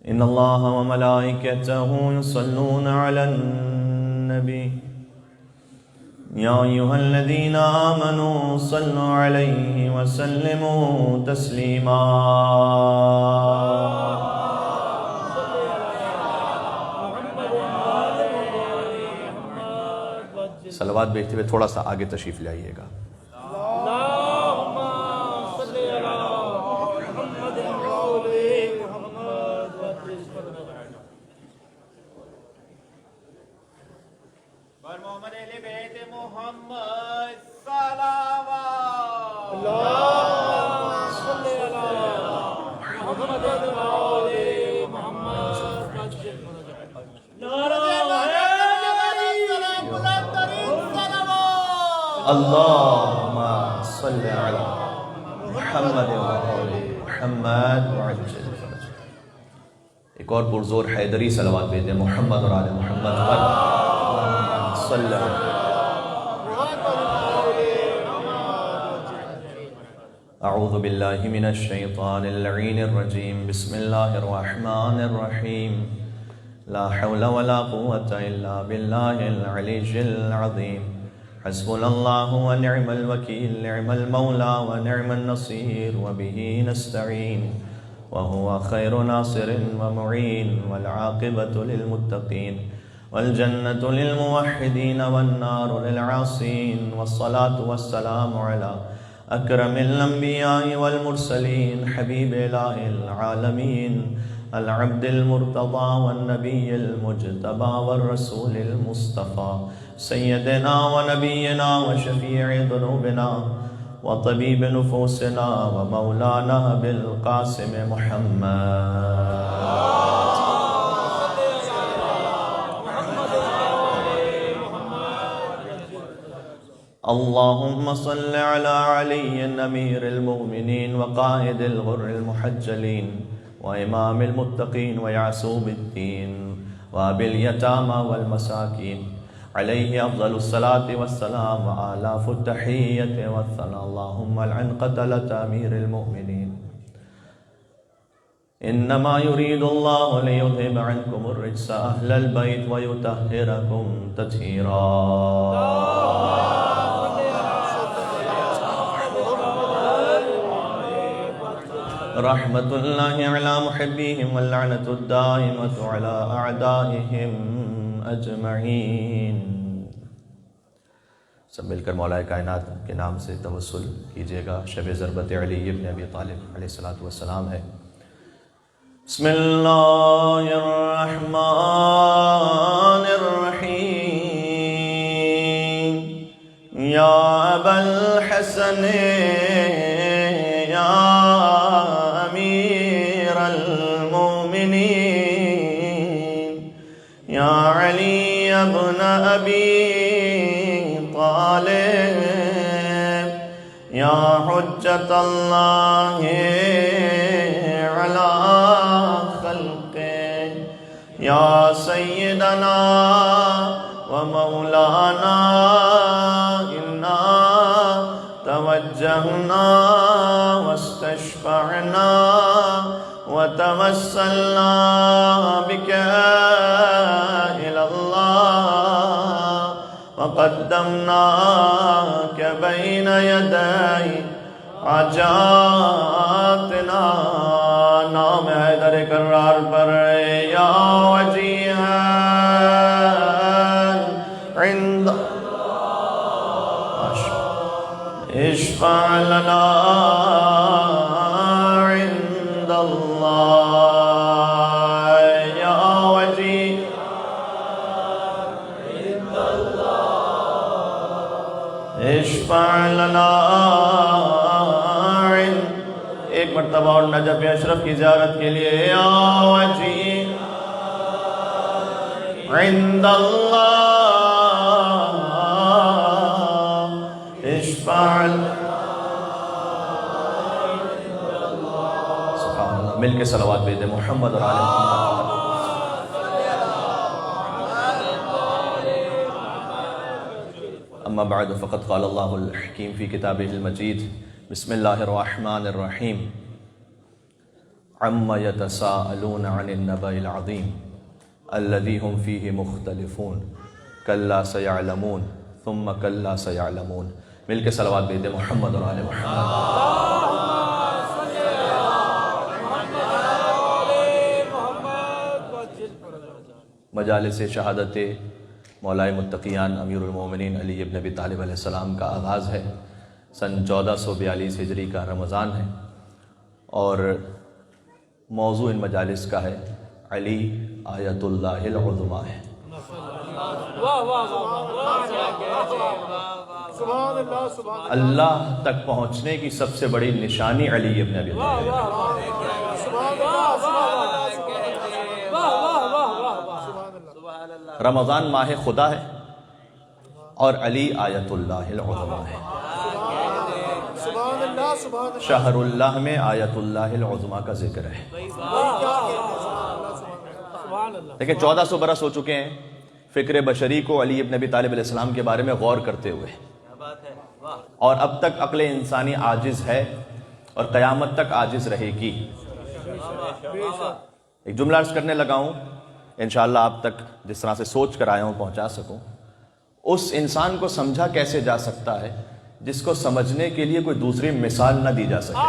إن الله وملائكته يصلون على النبي يا أيها الذين آمنوا صلوا عليه وسلموا تسليما صلوات بھیجتے ہوئے تھوڑا سا آگے تشریف لے آئیے گا. اللهم صل على محمد وآل محمد وعجل فرجه. ایک اور پرزور حیدری صلوات بھیجیں محمد اور آل محمد صلی اللہ علیہ. اعوذ باللہ من الشیطان اللعین الرجیم. بسم اللہ الرحمن الرحیم. لا حول ولا قوة الا باللہ العلی العظیم. حسبنا اللہ ونعم الوکیل. نعم المولا ونعم النصیر وبه نستعین وهو خیر ناصر ومعین والعاقبة للمتقین والجنة للموحدین والنار للعاصین والصلاة والسلام على اکرم الانبیاء والمرسلین حبیب الہ العالمین العبد المرتضى والنبی المجتبى والرسول المصطفى سیدنا ونبینا وشفیع ذنوبنا وطبیب نفوسنا ومولانا بالقاسم محمد. اللهم صل على علي امير المؤمنين وقائد الغر المحجلين وامام المتقين ويعصوب الدين وابي اليتامى والمساكين عليه افضل الصلاة والسلام وآلاف التحية والثناء. اللهم العن قتلة امير المؤمنين. انما يريد الله ليذهب عنكم الرجس اهل البيت ويطهركم تطهيرا. رحمت اللہ علی محبیہم واللعنت الدائمت علی اعدائہم اجمعین. سب مل کر مولا کائنات کے نام سے توسل کیجئے گا. شب ضربت علی ابن ابی طالب علیہ السلام ہے. بسم اللہ الرحمن الرحیم. یا ابا الحسن یا امیر المومنین یا علی ابن ابی طالب یا حجت اللہ علی خلقه یا سیدنا و مولانا انا توجہنا واستشفعنا وتوسلنا بك إلى الله وقدمناك بين يدي حاجاتنا. نام حیدر کرار پر یا وجیہا عند اشفع لنا عند اللہ یا وجیہ عند اللہ اشفع لنا. ایک مرتبہ اور نجف اشرف کی زیارت کے لیے یا وجیہ عند اللہ اشفع. سبحان اللہ. مل کے صلوات بھیج دیں محمد اور آل محمد. اما بعد فقد قال اللہ الحکیم فی کتابہ المجید. بسم اللہ الرحمن الرحیم. عما يتساءلون عن النبأ العظيم الذي هم فيه مختلفون كلا سيعلمون ثم كلا سيعلمون. مل کے صلوات بھیجیں محمد اور آل محمد. مجالس شہادت مولائے متقیان امیر المومنین علی ابن ابی طالب علیہ السلام کا آغاز ہے. سن 1442 ہجری کا رمضان ہے اور موضوع ان مجالس کا ہے علی آیت اللہ العظمیٰ ہے. اللہ تک پہنچنے کی سب سے بڑی نشانی علی ابن ابی طالب ہے. رمضان ماہ خدا ہے اور علی آیت اللہ العظمیٰ ہے. شہر اللہ میں آیت اللہ العظمیٰ کا ذکر ہے. دیکھیں 1400 برس ہو چکے ہیں فکر بشری کو علی ابن ابی طالب علیہ السلام کے بارے میں غور کرتے ہوئے، اور اب تک عقل انسانی عاجز ہے اور قیامت تک عاجز رہے گی. ایک جملہ عرض کرنے لگا ہوں، انشاءاللہ آپ تک جس طرح سے سوچ کر آیا ہوں پہنچا سکوں. اس انسان کو سمجھا کیسے جا سکتا ہے جس کو سمجھنے کے لیے کوئی دوسری مثال نہ دی جا سکے.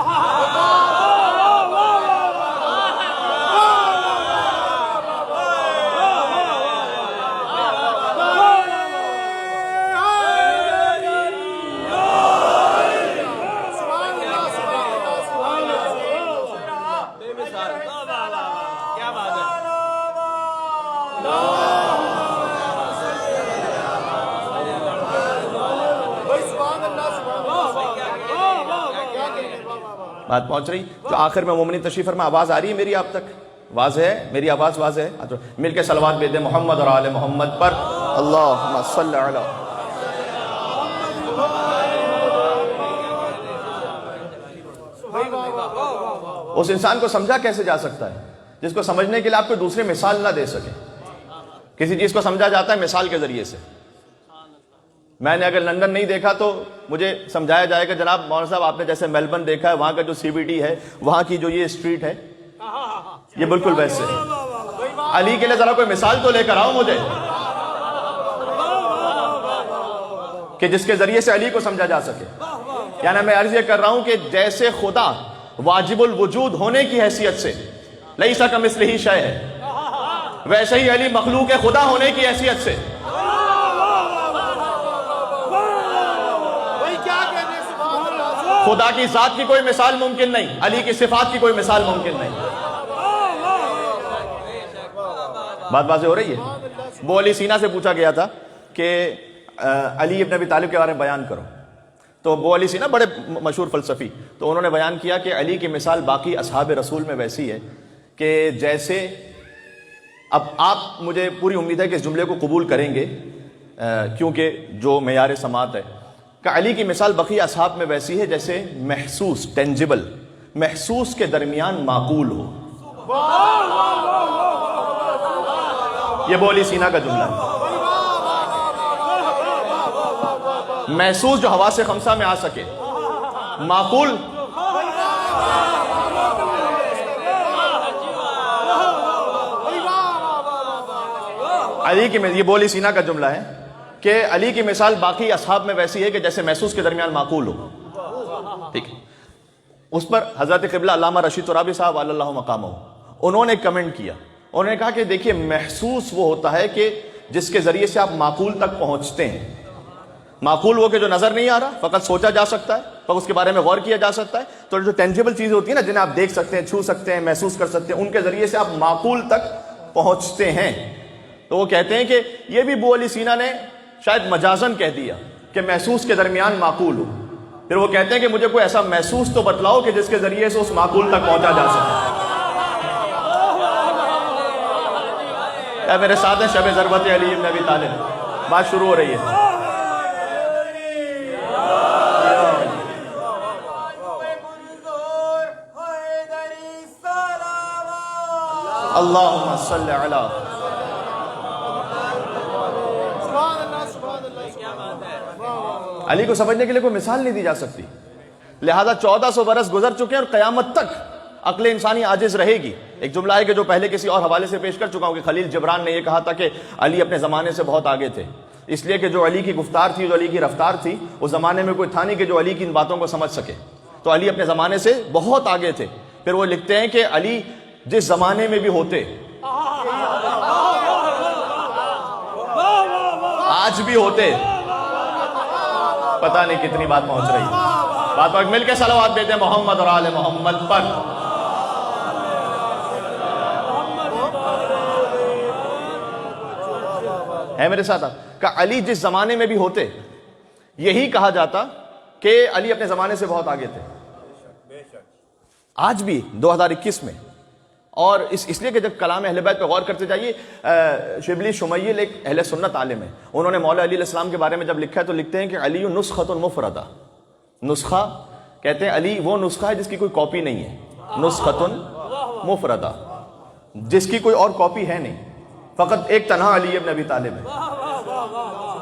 بات پہنچ رہی جو آخر میں مومنین تشریف فرما. آواز آ رہی ہے میری آپ تک؟ واضح ہے میری آواز؟ واضح ہے. مل کے صلوات بھیجیں محمد اور آل محمد پر. اللہم صلی علی. اس انسان کو سمجھا کیسے جا سکتا ہے جس کو سمجھنے کے لیے آپ کوئی دوسری مثال نہ دے سکے. کسی چیز کو سمجھا جاتا ہے مثال کے ذریعے سے. میں نے اگر لندن نہیں دیکھا تو مجھے سمجھایا جائے گا جناب مولانا صاحب آپ نے جیسے میلبرن دیکھا ہے، وہاں کا جو سی بی ڈی ہے، وہاں کی جو یہ اسٹریٹ ہے، یہ بالکل ویسے ہے. علی کے لیے ذرا کوئی مثال تو لے کر آؤ مجھے کہ جس کے ذریعے سے علی کو سمجھا جا سکے. یعنی میں عرض یہ کر رہا ہوں کہ جیسے خدا واجب الوجود ہونے کی حیثیت سے لیس کمثلہ شیء ہے، ویسے ہی علی مخلوق خدا ہونے کی حیثیت سے خدا کی ذات کی کوئی مثال ممکن نہیں، علی کی صفات کی کوئی مثال ممکن نہیں. بات واضح ہو رہی ہے؟ وہ علی سینہ سے پوچھا گیا تھا کہ علی ابن ابی طالب کے بارے میں بیان کرو، تو وہ علی سینہ بڑے مشہور فلسفی، تو انہوں نے بیان کیا کہ علی کی مثال باقی اصحاب رسول میں ویسی ہے کہ جیسے، اب آپ مجھے پوری امید ہے کہ اس جملے کو قبول کریں گے کیونکہ جو معیار سماعت ہے، کہ علی کی مثال بقیہ اصحاب میں ویسی ہے جیسے محسوس، ٹینجبل، محسوس کے درمیان معقول ہو. یہ وہ علی سینہ کا جملہ ہے. محسوس جو حواس خمسہ میں آ سکے، معقول علی کی، یہ بولی سینہ کا جملہ ہے کہ علی کی مثال باقی اصحاب میں ویسی ہے کہ جیسے محسوس کے درمیان معقول ہو. ٹھیک ہے. اس پر حضرت قبلہ علامہ رشید ترابی صاحب علی اللہ مقامہ انہوں نے کمنٹ کیا. انہوں نے کہا کہ دیکھیے محسوس وہ ہوتا ہے کہ جس کے ذریعے سے آپ معقول تک پہنچتے ہیں. معقول وہ کہ جو نظر نہیں آ رہا، فقط سوچا جا سکتا ہے، فقط اس کے بارے میں غور کیا جا سکتا ہے. تو جو ٹینجیبل چیزیں ہوتی ہیں نا، جنہیں آپ دیکھ سکتے ہیں، چھو سکتے ہیں، محسوس کر سکتے ہیں، ان کے ذریعے سے آپ معقول تک پہنچتے ہیں. تو وہ کہتے ہیں کہ یہ بھی ابو علی سینہ نے شاید مجازن کہہ دیا کہ محسوس کے درمیان معقول ہو. پھر وہ کہتے ہیں کہ مجھے کوئی ایسا محسوس تو بتلاؤ کہ جس کے ذریعے سے اس معقول تک پہنچا جا سکے. میرے ساتھ ہیں شب ضربت علی ابن ابی طالب. بات شروع ہو رہی ہے. اللہم صلی علی. علی کو سمجھنے کے لیے کوئی مثال نہیں دی جا سکتی. لہذا 1400 برس گزر چکے ہیں اور قیامت تک عقل انسانی عاجز رہے گی. ایک جملہ ہے کہ جو پہلے کسی اور حوالے سے پیش کر چکا ہوں کہ خلیل جبران نے یہ کہا تھا کہ علی اپنے زمانے سے بہت آگے تھے، اس لیے کہ جو علی کی گفتار تھی، جو علی کی رفتار تھی، اس زمانے میں کوئی تھا نہیں کہ جو علی کی ان باتوں کو سمجھ سکے. تو علی اپنے زمانے سے بہت آگے تھے. پھر وہ لکھتے ہیں کہ علی جس زمانے میں بھی ہوتے، آج بھی ہوتے. پتہ نہیں کتنی بات پہنچ رہی ہے. بات وقت مل کے صلوات دیتے ہیں محمد اور آل محمد پر. ہے میرے ساتھ کہ علی جس زمانے میں بھی ہوتے، یہی کہا جاتا کہ علی اپنے زمانے سے بہت آگے تھے. آج بھی 2021 میں. اور اس لیے کہ جب کلام اہل بیت پہ غور کرتے جائیے، شبلی شمیل ایک اہل سنت عالم ہے، انہوں نے مولا علی علیہ السلام کے بارے میں جب لکھا ہے تو لکھتے ہیں کہ علی نسخۃ مفردہ. نسخہ کہتے ہیں علی وہ نسخہ ہے جس کی کوئی کاپی نہیں ہے. نسخۃ مفردہ، جس کی کوئی اور کاپی ہے نہیں، فقط ایک تنہا علی ابن ابی طالب ہے.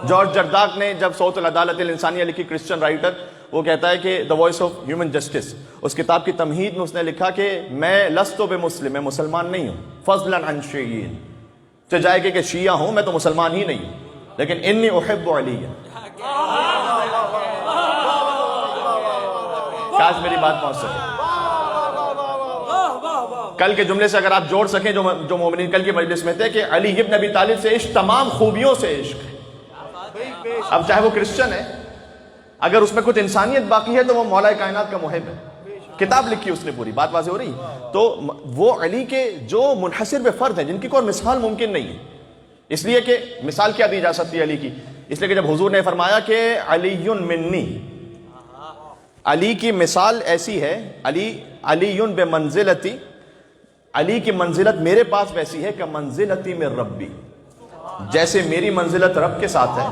جارج جرداق نے جب صوت العدالت الانسانیہ لکھی، کرسچن رائٹر، وہ کہتا ہے کہ the voice of human justice, اس کتاب کی تمہید میں اس نے لکھا کہ میں لست بمسلم، میں مسلمان نہیں ہوں، فضلا عن شیعین، چاہے کہ شیعہ ہوں، میں تو مسلمان ہی نہیں ہوں، لیکن انی احب علی. کاش میری بات پہنچ سکے. کل کے جملے سے اگر آپ جوڑ سکیں جو مومنین کل کی مجلس میں تھے کہ علی ابن ابی طالب سے عشق تمام خوبیوں سے عشق ہے. اب چاہے وہ کرسچن ہے، اگر اس میں کچھ انسانیت باقی ہے تو وہ مولا کائنات کا محب ہے. کتاب لکھی اس نے پوری. بات واضح ہو رہی؟ تو وہ علی کے جو منحصر بے فرد ہیں، جن کی کوئی مثال ممکن نہیں ہے. اس لیے کہ مثال کیا دی جا سکتی ہے علی کی؟ اس لیے کہ جب حضور نے فرمایا کہ علی منی، علی کی مثال ایسی ہے، علی بمنزلتی، علی کی منزلت میرے پاس ویسی ہے کہ منزلتی میں ربی، جیسے میری منزلت رب کے ساتھ ہے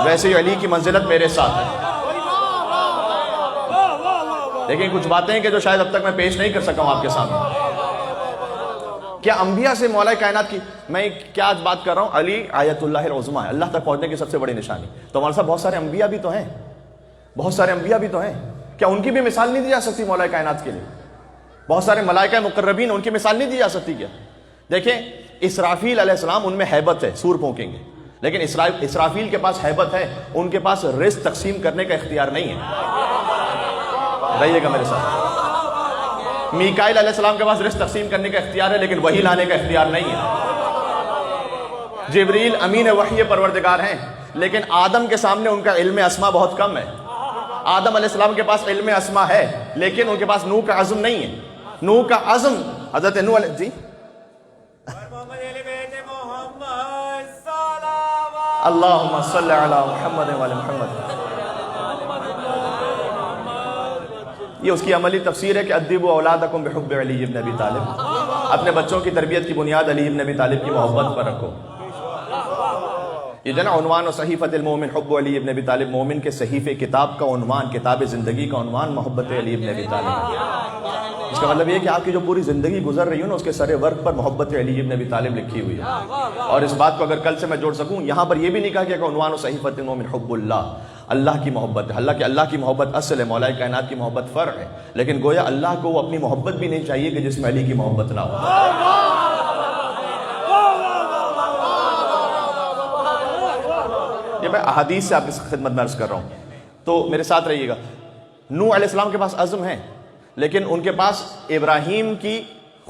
ویسے ہی علی کی منزلت میرے ساتھ ہے. لیکن کچھ باتیں ہیں کہ جو شاید اب تک میں پیش نہیں کر سکا ہوں آپ کے سامنے. کیا انبیاء سے مولا کائنات کی، میں کیا آج بات کر رہا ہوں، علی آیت اللہ العظمیٰ ہے، اللہ تک پہنچنے کی سب سے بڑی نشانی. تو ہمارے ساتھ بہت سارے انبیاء بھی تو ہیں، بہت سارے انبیاء بھی تو ہیں. کیا ان کی بھی مثال نہیں دی جا سکتی مولا کائنات کے لیے؟ بہت سارے ملائکہ مقربین، ان کی مثال نہیں دی جا سکتی کیا؟ دیکھیں اسرافیل علیہ السلام، ان میں ہیبت ہے، سور پھونکیں گے، لیکن اسرافیل کے پاس ہیبت ہے، ان کے پاس رزق تقسیم کرنے کا اختیار نہیں ہے. رہیے گا میرے ساتھ. میکائیل علیہ السلام کے پاس رزق تقسیم کرنے کا اختیار ہے، لیکن وحی لانے کا اختیار نہیں ہے. جبریل امین وحی پروردگار ہیں، لیکن آدم کے سامنے ان کا علم اسما بہت کم ہے. آدم علیہ السلام کے پاس علم اسما ہے، لیکن ان کے پاس نوح کا عزم نہیں ہے. نوح کا عزم حضرت نوح علیہ، جی اللہم صلی علی محمد وعلی محمد. یہ اس کی عملی تفسیر ہے کہ ادبوا اولادکم بحب علی ابن ابی طالب، اپنے بچوں کی تربیت کی بنیاد علی ابن ابی طالب کی محبت پر رکھو. یہ جو نا عنوان و صحیفۃ المومن حب علی ابن ابی طالب، مومن کے صحیفے کتاب کا عنوان، کتاب زندگی کا عنوان محبت علی ابن ابی طالب. اس کا مطلب یہ کہ آپ کی جو پوری زندگی گزر رہی ہو نا، اس کے سر ورق پر محبت علی ابن ابی طالب لکھی ہوئی ہے. اور اس بات کو اگر کل سے میں جوڑ سکوں، یہاں پر یہ بھی نہیں کہا کہ عنوان و صحیفۃ المومن حب اللہ، اللہ کی محبت ہے. اللہ کی محبت اصل ہے، مولا کائنات کی محبت فرع ہے. لیکن گویا اللہ کو وہ اپنی محبت بھی نہیں چاہیے کہ جس میں علی کی محبت نہ ہو. یہ میں احادیث سے آپ کی خدمت میں عرض کر رہا ہوں، تو میرے ساتھ رہیے گا. نوح علیہ السلام کے پاس عزم ہے، لیکن ان کے پاس ابراہیم کی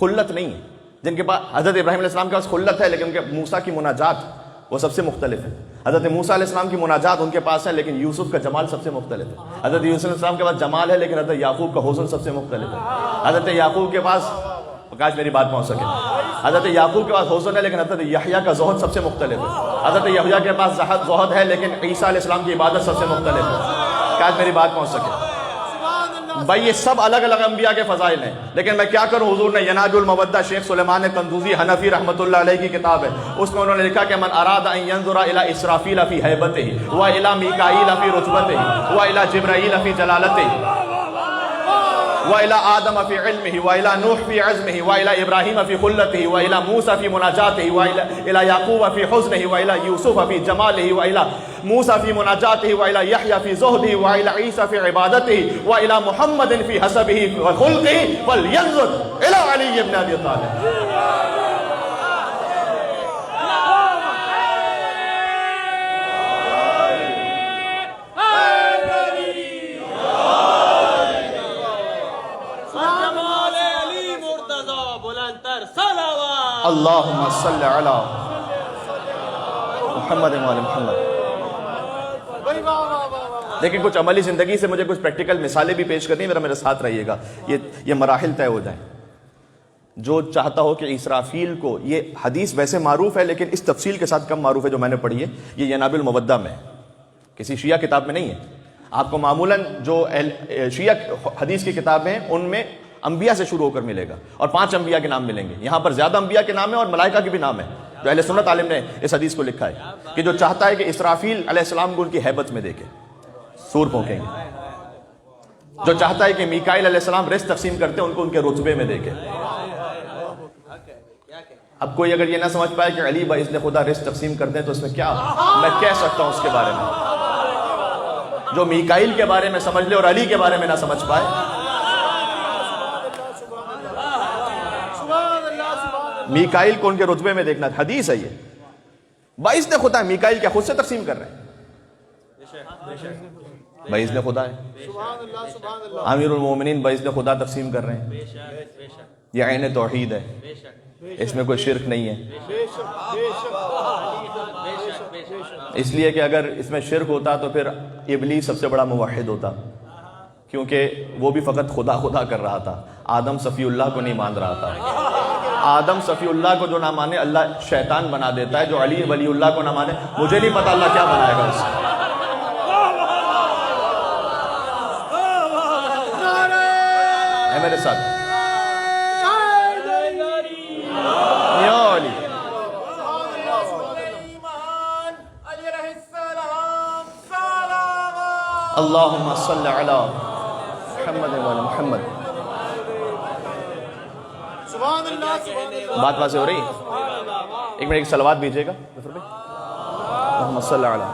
خلت نہیں ہے. جن کے پاس حضرت ابراہیم علیہ السلام کے پاس خلت ہے، لیکن ان کے موسیٰ کی مناجات وہ سب سے مختلف ہے. حضرت موسیٰ علیہ السلام کی مناجات ان کے پاس ہے، لیکن یوسف کا جمال سب سے مختلف ہے. حضرت یوسف علیہ السلام کے پاس جمال ہے، لیکن حضرت یعقوب کا حسن سب سے مختلف ہے. حضرت یعقوب کے پاس، کاش میری بات پہنچ سکے، حضرت یعقوب کے پاس حسن ہے، لیکن حضرت یحییٰ کا زہد سب سے مختلف ہے. حضرت یحییٰ کے پاس زہد ہے، لیکن عیسیٰ علیہ السلام کی عبادت سب سے مختلف ہے. کاش میری بات پہنچ سکے. بھائی یہ سب الگ الگ انبیاء کے فضائل ہیں، لیکن میں کیا کروں، حضور نے یناج المودہ، شیخ سلیمان قندوزی حنفی رحمۃ اللہ علیہ کی کتاب ہے، اس میں انہوں نے لکھا کہ من اراد ان ينظر الى اسرافیل فی ہیبتہ والى میکائیل فی رتبتہ والى جبرائیل فی جلالتہ وإلى آدم في علمه وإلى نوح في عزمه وإلى إبراهيم في خلته وإلى موسى في مناجاته وإلى يعقوب في حزنه وإلى يوسف في جماله وإلى موسیٰ فی مناجاتہ و الی یحییٰ فی زہدہ و الی عیسیٰ فی عبادتہ و الی محمد فی حسبہ و خلقہ فلینظر الی علی بن ابی طالب. اللہم صلی علی محمد و آل محمد. لیکن کچھ عملی زندگی سے مجھے کچھ پریکٹیکل مثالیں بھی پیش کرنی، میرے ساتھ رہیے گا، یہ مراحل طے ہو جائیں. جو چاہتا ہو کہ اسرافیل کو، یہ حدیث ویسے معروف ہے لیکن اس تفصیل کے ساتھ کم معروف ہے جو میں نے پڑھی ہے، یہ ینابع المودہ میں ہے، کسی شیعہ کتاب میں نہیں ہے. آپ کو معمولاً جو شیعہ حدیث کی کتابیں ہیں ان میں انبیاء سے شروع ہو کر ملے گا اور 5 انبیاء کے نام ملیں گے. یہاں پر زیادہ انبیاء کے نام ہیں اور ملائکہ کے بھی نام ہیں. جو اہل سنت عالم نے اس حدیث کو لکھا ہے کہ جو چاہتا ہے کہ اسرافیل علیہ السلام کو ان کی ہیبت میں دیکھے، سور پھونکیں گے. جو چاہتا ہے کہ میکائیل علیہ السلام رزق تقسیم کرتے ہیں، ان کو ان کے رتبے میں دیکھے. اب کوئی اگر یہ نہ سمجھ پائے کہ علی باذن خدا رزق تقسیم کرتے ہیں تو اس میں کیا میں کہہ سکتا ہوں اس کے بارے میں. جو میکائیل کے بارے میں سمجھ لے اور علی کے بارے میں نہ سمجھ پائے. میکائیل کو ان کے رتبے میں دیکھنا، حدیث ہے یہ. باذن خدا ہے، میکائیل کیا خود سے تقسیم کر رہے ہیں؟ باذن خدا ہے. امیر المومنین باذن خدا تقسیم کر رہے ہیں. یہ عین توحید ہے، اس میں کوئی شرک نہیں ہے. اس لیے کہ اگر اس میں شرک ہوتا تو پھر ابلیس سب سے بڑا موحد ہوتا، کیونکہ وہ بھی فقط خدا خدا کر رہا تھا. آدم صفی اللہ کو نہیں مان رہا تھا. آدم صفی اللہ کو جو نہ مانے اللہ شیطان بنا دیتا ہے. جو علی ولی اللہ کو نہ مانے، مجھے نہیں پتا اللہ کیا بنائے گا اس سے. ہے میرے ساتھ؟ یا علی. اللہم صلی علی محمد و علی محمد. بات واضح ہو رہی ہے؟ ایک منٹ ایک صلوات بھیجیے گا. اللہم صلی علی.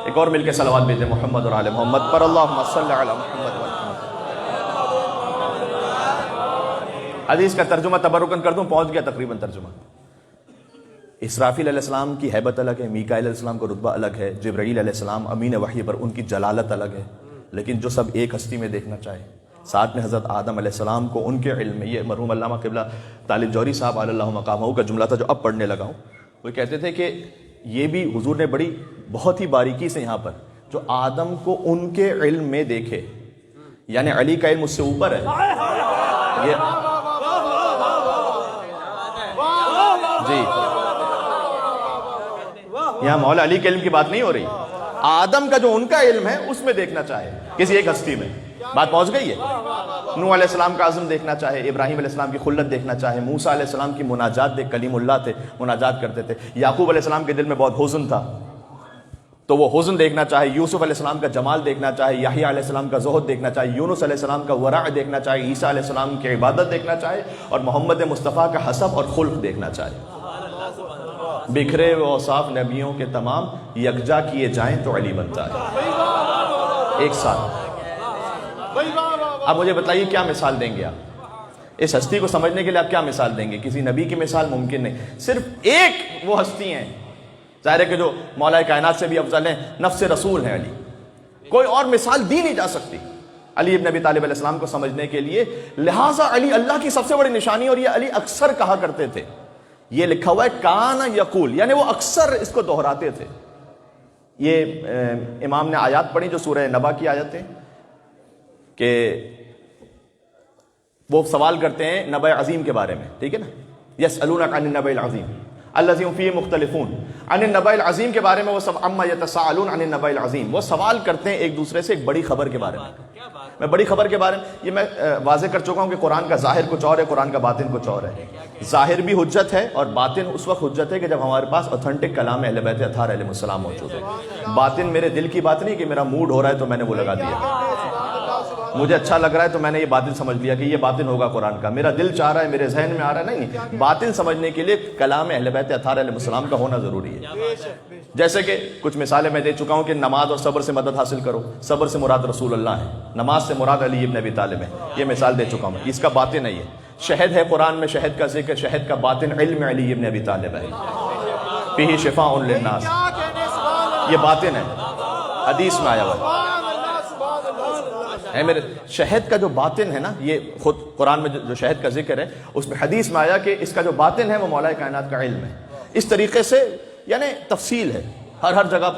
ایک اور مل کے صلوات بھیجیں محمد اور آل محمد پر. اللہم صلی علی محمد و آل محمد. حدیث کا ترجمہ تبرکن کر دوں، پہنچ گیا تقریباً ترجمہ. اسرافیل علیہ السلام کی ہیبت الگ ہے، میکائیل علیہ السلام کا رتبہ الگ ہے، جبرائیل علیہ السلام امین وحی پر ان کی جلالت الگ ہے. لیکن جو سب ایک ہستی میں دیکھنا چاہے، ساتھ میں حضرت آدم علیہ السلام کو ان کے علم میں، یہ مرحوم علامہ قبلہ طالب جوہری صاحب علی اللہ مقامہ کا جملہ تھا جو اب پڑھنے لگا ہوں. وہ کہتے تھے کہ یہ بھی حضور نے بڑی بہت ہی باریکی سے یہاں پر جو آدم کو ان کے علم میں دیکھے، یعنی علی کا علم اس سے اوپر ہے. یہ جی یہاں مولا علی کے علم کی بات نہیں ہو رہی، آدم کا جو ان کا علم ہے اس میں دیکھنا چاہے کسی ایک ہستی میں. بات پہنچ گئی ہے؟ نوح علیہ السلام کا عزم دیکھنا چاہے، ابراہیم علیہ السلام کی خلت دیکھنا چاہے، موسیٰ علیہ السلام کی مناجات دیکھ، کلیم اللہ تھے، مناجات کرتے تھے. یعقوب علیہ السلام کے دل میں بہت حزن تھا تو وہ حزن دیکھنا چاہے. یوسف علیہ السلام کا جمال دیکھنا چاہے، یحییٰ علیہ السلام کا زہد دیکھنا چاہے، یونس علیہ السلام کا ورع دیکھنا چاہے، عیسیٰ علیہ السلام کی عبادت دیکھنا چاہے، اور محمد مصطفیٰ کا حسب اور خلق دیکھنا چاہے. بکھرے و اوصاف نبیوں کے تمام یکجا کیے جائیں تو علی بنتا ہے ایک ساتھ. اب مجھے بتائیے کیا مثال دیں گے آپ اس ہستی کو سمجھنے کے لیے؟ آپ کیا مثال دیں گے؟ کسی نبی کی مثال ممکن نہیں. صرف ایک وہ ہستی ہیں، ظاہر ہے کہ جو مولا کائنات سے بھی افضل ہیں، نفس رسول ہیں علی. کوئی اور مثال دی نہیں جا سکتی علی ابن ابی طالب علیہ السلام کو سمجھنے کے لیے. لہٰذا علی اللہ کی سب سے بڑی نشانی، اور یہ علی اکثر کہا کرتے تھے. یہ لکھا ہوا ہے کان یقول، یعنی وہ اکثر اس کو دہراتے تھے. یہ امام نے آیات پڑھی جو سورہ نبا کی آیت ہے کہ وہ سوال کرتے ہیں نبأ عظیم کے بارے میں، ٹھیک ہے نا. یسألونک عن النبأ العظیم الذی هم فیہ مختلفون. عن النبأ العظیم کے بارے میں وہ سب عما یتساءلون عن النبأ العظیم، وہ سوال کرتے ہیں ایک دوسرے سے ایک بڑی خبر کے بارے میں. میں بڑی خبر کے بارے میں یہ میں واضح کر چکا ہوں کہ قرآن کا ظاہر کچھ اور ہے، قرآن کا باطن کچھ اور ہے. ظاہر بھی حجت ہے اور باطن اس وقت حجت ہے کہ جب ہمارے پاس اوتھینٹک کلام اہل بیت اطہار علیہ السلام موجود ہے. باطن میرے دل کی بات نہیں کہ میرا موڈ ہو رہا ہے تو میں نے وہ لگا دیا. مجھے اچھا لگ رہا ہے تو میں نے یہ باطن سمجھ لیا کہ یہ باطن ہوگا قرآن کا، میرا دل چاہ رہا ہے، میرے ذہن میں آ رہا ہے، نہیں، باطن سمجھنے کے لیے کلام اہل بیت اطہار علیہ السلام کا ہونا ضروری ہے۔ جیسے کہ کچھ مثالیں میں دے چکا ہوں کہ نماز اور صبر سے مدد حاصل کرو، صبر سے مراد رسول اللہ ہے، نماز سے مراد علی ابن ابی طالب ہے، یہ مثال دے چکا ہوں، اس کا باطن ہے۔ یہ شہد ہے، قرآن میں شہد کا ذکر، شہد کا باطن علم علی ابن ابی طالب ہے، فیہ شفاء للناس، یہ باطن ہے، حدیث میں آیا ہوا ہے میرے۔ شہد کا جو باطن ہے نا، یہ خود قرآن میں جو شہد کا ذکر ہے، اس میں حدیث میں آیا کہ اس کا جو باطن ہے وہ مولا کائنات کا علم ہے۔ اس طریقے سے یعنی تفصیل ہے ہر جگہ۔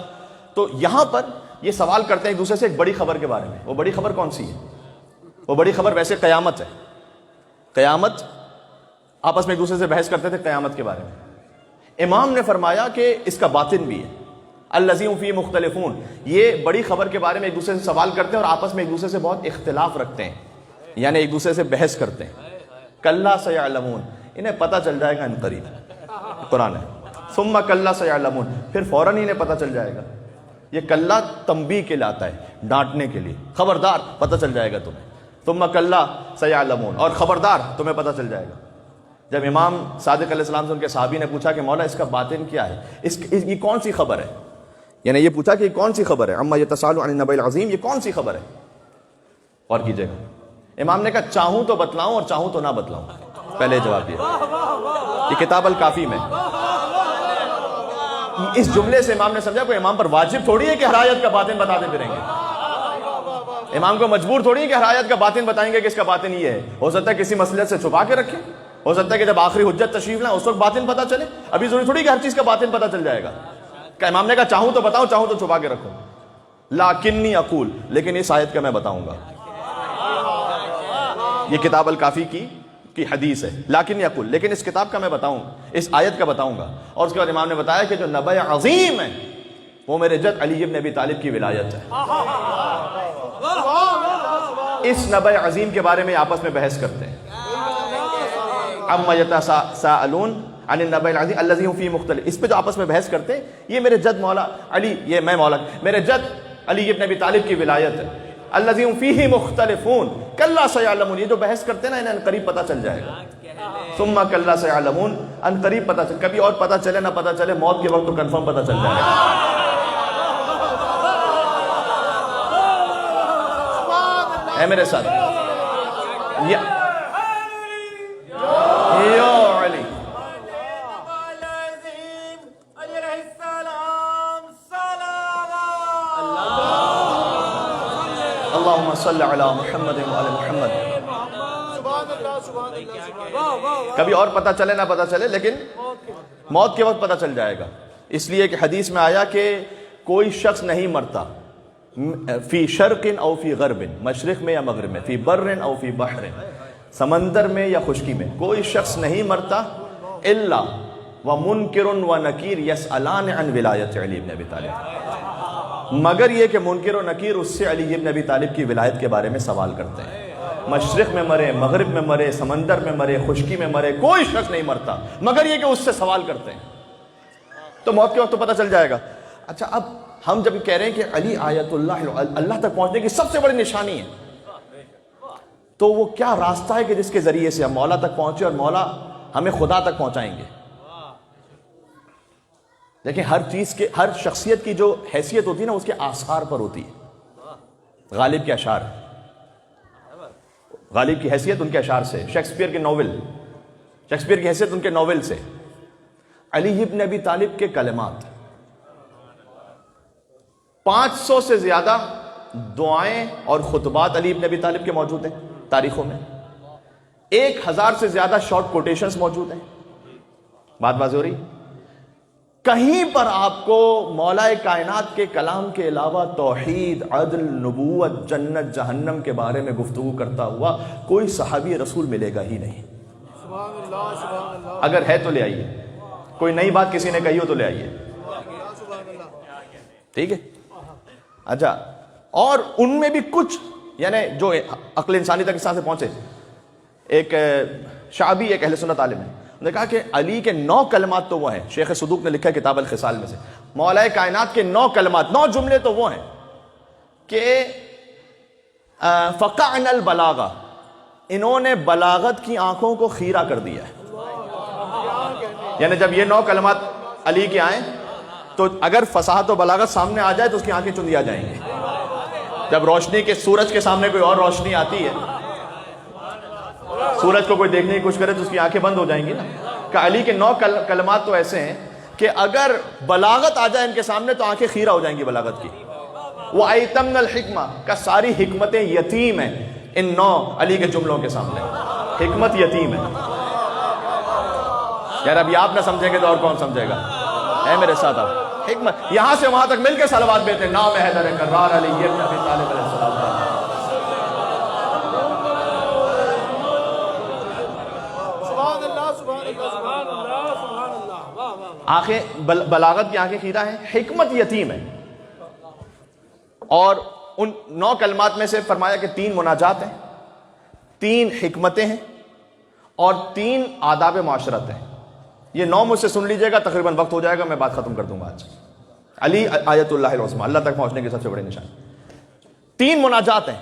تو یہاں پر یہ سوال کرتے ہیں ایک دوسرے سے ایک بڑی خبر کے بارے میں۔ وہ بڑی خبر کون سی ہے؟ وہ بڑی خبر ویسے قیامت ہے۔ قیامت، آپس میں ایک دوسرے سے بحث کرتے تھے قیامت کے بارے میں۔ امام نے فرمایا کہ اس کا باطن بھی ہے، الذی هم فیہ مختلفون، یہ بڑی خبر کے بارے میں ایک دوسرے سے سوال کرتے ہیں اور آپس میں ایک دوسرے سے بہت اختلاف رکھتے ہیں، یعنی ایک دوسرے سے بحث کرتے ہیں۔ کلا سیعلمون، انہیں پتہ چل جائے گا ان قریب، قرآن ہے۔ ثم کلا سیعلمون، پھر فوراً انہیں پتہ چل جائے گا۔ یہ کلا تنبیہ کے لیے آتا ہے، ڈانٹنے کے لیے، خبردار پتہ چل جائے گا تمہیں۔ ثم کلا سیعلمون، اور خبردار تمہیں پتہ چل جائے گا۔ جب امام صادق علیہ السلام سے ان کے صحابی نے پوچھا کہ مولا اس کا باطن کیا ہے، یہ کون سی خبر ہے، یعنی یہ پوچھا کہ یہ کون سی خبر ہے، عما یتساءلون عن النبأ العظیم، یہ کون سی خبر ہے؟ اور کیجئے گا، امام نے کہا چاہوں تو بتلاؤں اور چاہوں تو نہ بتلاؤں، پہلے جواب دیا، یہ کتاب الکافی میں۔ اس جملے سے امام نے سمجھا کوئی امام پر واجب تھوڑی ہے کہ ہر آیت کا باطن بتاتے پھریں گے، امام کو مجبور تھوڑی ہے کہ ہر آیت کا باطن بتائیں گے کہ اس کا باطن یہ ہے۔ ہو سکتا ہے کسی مسئلے سے چھپا کے رکھیں، ہو سکتا ہے کہ جب آخری حجت تشریف لائیں اس وقت باطن پتہ چلے، ابھی ضروری تھوڑی کہ ہر چیز کا باطن پتہ چل جائے گا۔ کہ امام نے کہا چاہوں تو بتاؤں، چاہوں تو چھپا کے رکھوں، لیکنی اقول، لیکن اس آیت کا میں بتاؤں گا۔ یہ کتاب الکافی کی حدیث ہے، لیکنی اقول، لیکن اس کتاب کا میں بتاؤں، اس آیت کا بتاؤں گا۔ اور اس کے بعد امام نے بتایا کہ جو نبأ عظیم ہے وہ میرے جد علی ابن ابی طالب کی ولایت ہے۔ اس نبأ عظیم کے بارے میں آپس میں بحث کرتے ہیں، عما یتساءلون عن النبأ العظیم الذی هم فیہ مختلف، اس پہ جو آپس میں بحث کرتے ہیں، یہ میرے جد مولا علی، یہ میں مولا، میرے جد علی ابن ابی طالب کی ولایت ہے۔ الذی هم فیہ مختلفون کلا سیعلمون، یہ جو بحث کرتے ہیں نا انہیں قریب پتہ چل جائے گا۔ ثم کلا سیعلمون، ان قریب پتہ چل، کبھی اور پتہ چلے نہ پتہ چلے، موت کے وقت تو کنفرم پتہ چل جائے گا۔ اے میرے ساتھ یا علی، اللہم صلی علی محمد وعلی محمد۔ کبھی اور پتہ چلے نہ پتہ چلے لیکن موت کے وقت پتہ چل جائے گا، اس لیے کہ حدیث میں آیا کہ کوئی شخص نہیں مرتا فی شرق او فی غرب، مشرق میں یا مغرب میں، فی بر او فی بحر، سمندر میں یا خشکی میں، کوئی شخص نہیں مرتا الا ومنکر ونکیر یسألان عن ولایت علی ابن ابی طالب، مگر یہ کہ منکر و نکیر اس سے علی ابن ابی طالب کی ولایت کے بارے میں سوال کرتے ہیں۔ مشرق میں مرے، مغرب میں مرے، سمندر میں مرے، خشکی میں مرے، کوئی شخص نہیں مرتا مگر یہ کہ اس سے سوال کرتے ہیں، تو موت کے وقت تو پتہ چل جائے گا۔ اچھا، اب ہم جب کہہ رہے ہیں کہ علی آیت اللہ، اللہ تک پہنچنے کی سب سے بڑی نشانی ہے، تو وہ کیا راستہ ہے کہ جس کے ذریعے سے ہم مولا تک پہنچے اور مولا ہمیں خدا تک پہنچائیں گے؟ دیکھیں، ہر چیز کے، ہر شخصیت کی جو حیثیت ہوتی ہے نا اس کے آثار پر ہوتی ہے۔ غالب کے اشعار، غالب کی حیثیت ان کے اشعار سے، شیکسپیئر کے ناول، شیکسپیئر کی حیثیت ان کے ناول سے، علی ابن ابی طالب کے کلمات، 500 سے زیادہ دعائیں اور خطبات علی ابن ابی طالب کے موجود ہیں تاریخوں میں، 1000 سے زیادہ شارٹ کوٹیشنز موجود ہیں۔ بات واضح ہو رہی؟ کہیں پر آپ کو مولا کائنات کے کلام کے علاوہ توحید، عدل، نبوت، جنت، جہنم کے بارے میں گفتگو کرتا ہوا کوئی صحابی رسول ملے گا ہی نہیں۔ اگر ہے تو لے آئیے، کوئی نئی بات کسی نے کہی ہو تو لے آئیے، ٹھیک ہے؟ اچھا، اور ان میں بھی کچھ یعنی جو عقل انسانی تک اس طرح سے پہنچے، ایک شعبی، ایک اہل سنت عالم ہے، انہوں نے کہا کہ علی کے 9 کلمات تو وہ ہیں، شیخ صدوق نے لکھا ہے کتاب الخصال میں سے، مولا کائنات کے 9 کلمات، 9 جملے تو وہ ہیں کہ فقعن البلاغہ، انہوں نے بلاغت کی آنکھوں کو خیرہ کر دیا ہے. یعنی جب یہ 9 کلمات علی کے آئیں تو اگر فصاحت و بلاغت سامنے آ جائے تو اس کی آنکھیں چندی آ جائیں گی. جب روشنی کے سورج کے سامنے کوئی اور روشنی آتی ہے، سورج کو کوئی دیکھنے کی کوشش کرے تو اس کی آنکھیں بند ہو جائیں گی نا. کہ علی کے 9 کلمات تو ایسے ہیں کہ اگر بلاغت آ جائے ان کے سامنے تو آنکھیں خیرہ ہو جائیں گی بلاغت کی. وَأَيْتَمْنَ الْحِكْمَةِ کا ساری حکمتیں یتیم ہیں ان 9 علی کے جملوں کے سامنے. حکمت یتیم ہے. یار ابھی آپ نہ سمجھیں گے تو اور کون سمجھے گا؟ اے میرے ساتھ آپ حکمت، یہاں سے وہاں تک مل کے صلوات بیتے ہیں. نام حیدر کرار علی ابن ابی طالب علیہ السلام. آنکھیں بلاغت کی آنکھیں خیرہ ہیں، حکمت یتیم ہے. اور ان 9 کلمات میں سے فرمایا کہ 3 مناجات ہیں، 3 حکمتیں ہیں اور 3 آداب معاشرت ہیں. یہ 9 مجھ سے سن لیجئے گا، تقریباً وقت ہو جائے گا، میں بات ختم کر دوں گا آج. علی آیت اللہ العظمیٰ، اللہ تک پہنچنے کے سب سے بڑے نشان. 3 مناجات ہیں.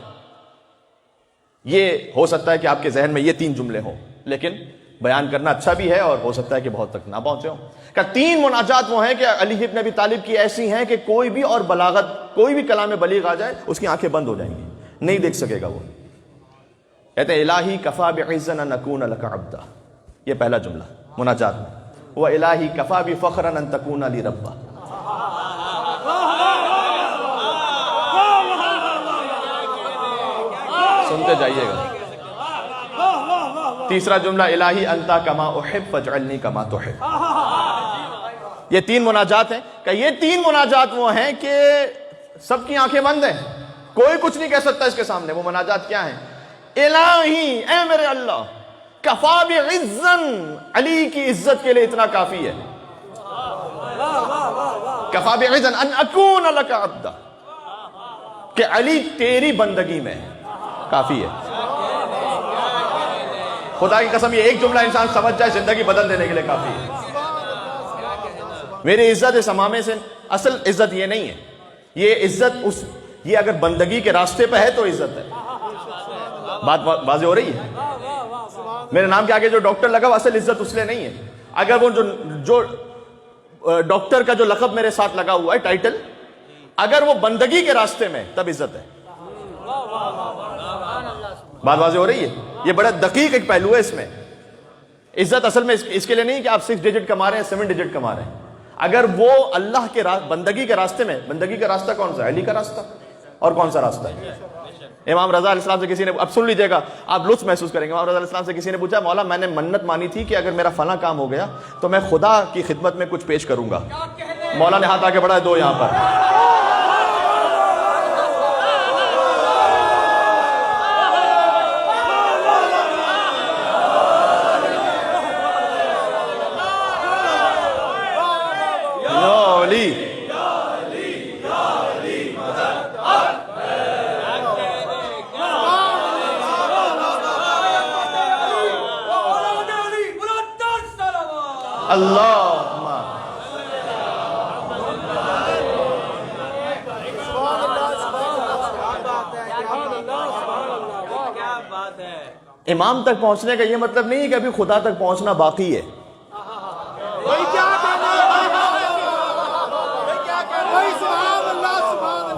یہ ہو سکتا ہے کہ آپ کے ذہن میں یہ 3 جملے ہوں، لیکن بیان کرنا اچھا بھی ہے اور ہو سکتا ہے کہ بہت تک نہ پہنچے ہوں. کہ 3 مناجات وہ ہیں کہ علی ابن ابی طالب کی ایسی ہیں کہ کوئی بھی اور بلاغت، کوئی بھی کلام بلیغ آ جائے اس کی آنکھیں بند ہو جائیں گی، نہیں دیکھ سکے گا وہ. کہتے ہیں الہی کفا بعزن ان اکون لک عبدا، یہ پہلا جملہ مناجات میں. وَإِلَٰهِ كَفَى بِفَخْرًا أَن تَكُونَ لِي رَبًّا. سنتے جائیے گا. تیسرا جملہ الہی انتا کما احب فاجعلنی کما تحب. یہ 3 مناجات ہیں. کہ یہ 3 مناجات وہ ہیں کہ سب کی آنکھیں بند ہیں، کوئی کچھ نہیں کہہ سکتا اس کے سامنے. وہ مناجات کیا ہیں؟ الہی، اے میرے اللہ، کفا بعزن، علی کی عزت کے لیے اتنا کافی ہے. کفا بعزن ان اکون لک عبدا، کہ علی تیری بندگی میں کافی ہے. خدا کی قسم یہ ایک جملہ انسان سمجھ جائے زندگی بدل دینے کے لیے کافی ہے. میری عزت اس امامے سے، اصل عزت یہ نہیں ہے. یہ عزت یہ اگر بندگی کے راستے پہ ہے تو عزت ہے. بات واضح ہو رہی ہے؟ میرے نام کے آگے جو ڈاکٹر لگا وہ اصل عزت اس لیے نہیں ہے. اگر وہ جو ڈاکٹر کا جو لقب میرے ساتھ لگا ہوا ہے، ٹائٹل، اگر وہ بندگی کے راستے میں تب عزت ہے. بات واضح ہو رہی ہے؟ یہ بڑا دقیق ایک پہلو ہے اس میں. عزت اصل میں اس کے لیے نہیں کہ آپ 6 ڈیجٹ کما رہے ہیں، 7 ڈیجٹ کما رہے ہیں. اگر وہ اللہ کے بندگی کے راستے میں، بندگی کا راستہ کون سا ہے؟ علی کا راستہ. اور کون سا راستہ ہے؟ امام رضا علیہ السلام سے کسی نے، اب سن لیجئے گا آپ لطف محسوس کریں گے. امام رضا علیہ السلام سے کسی نے پوچھا، مولا میں نے منت مانی تھی کہ اگر میرا فلاں کام ہو گیا تو میں خدا کی خدمت میں کچھ پیش کروں گا. مولا نے ہاتھ آگے بڑھائے، 2 یہاں پر. اللہ امام تک پہنچنے کا یہ مطلب نہیں ہے کہ ابھی خدا تک پہنچنا باقی ہے.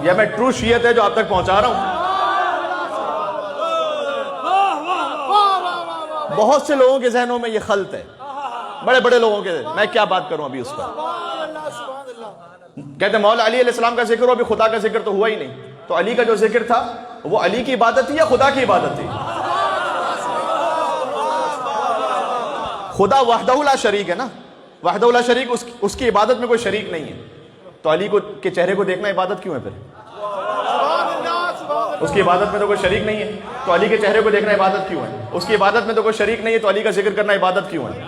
یہ میں ٹرو شیعت ہے جو آپ تک پہنچا رہا ہوں. بہت سے لوگوں کے ذہنوں میں یہ خلط ہے، بڑے بڑے لوگوں کے. میں کیا بات کروں ابھی اس پر. کہتے ہیں مولا علی علیہ السلام کا ذکر ہو، ابھی خدا کا ذکر تو ہوا ہی نہیں. تو علی کا جو ذکر تھا وہ علی کی عبادت تھی یا خدا کی عبادت تھی؟ خدا وحدہ لا شریک ہے نا. وحدہ لا شریک، اس کی عبادت میں کوئی شریک نہیں ہے. تو علی کے چہرے کو دیکھنا عبادت کیوں ہے پھر؟ اس کی عبادت میں تو کوئی شریک نہیں ہے تو علی کے چہرے کو دیکھنا عبادت کیوں ہے؟ اس کی عبادت میں تو کوئی شریک نہیں ہے تو علی کا ذکر کرنا عبادت کیوں ہے؟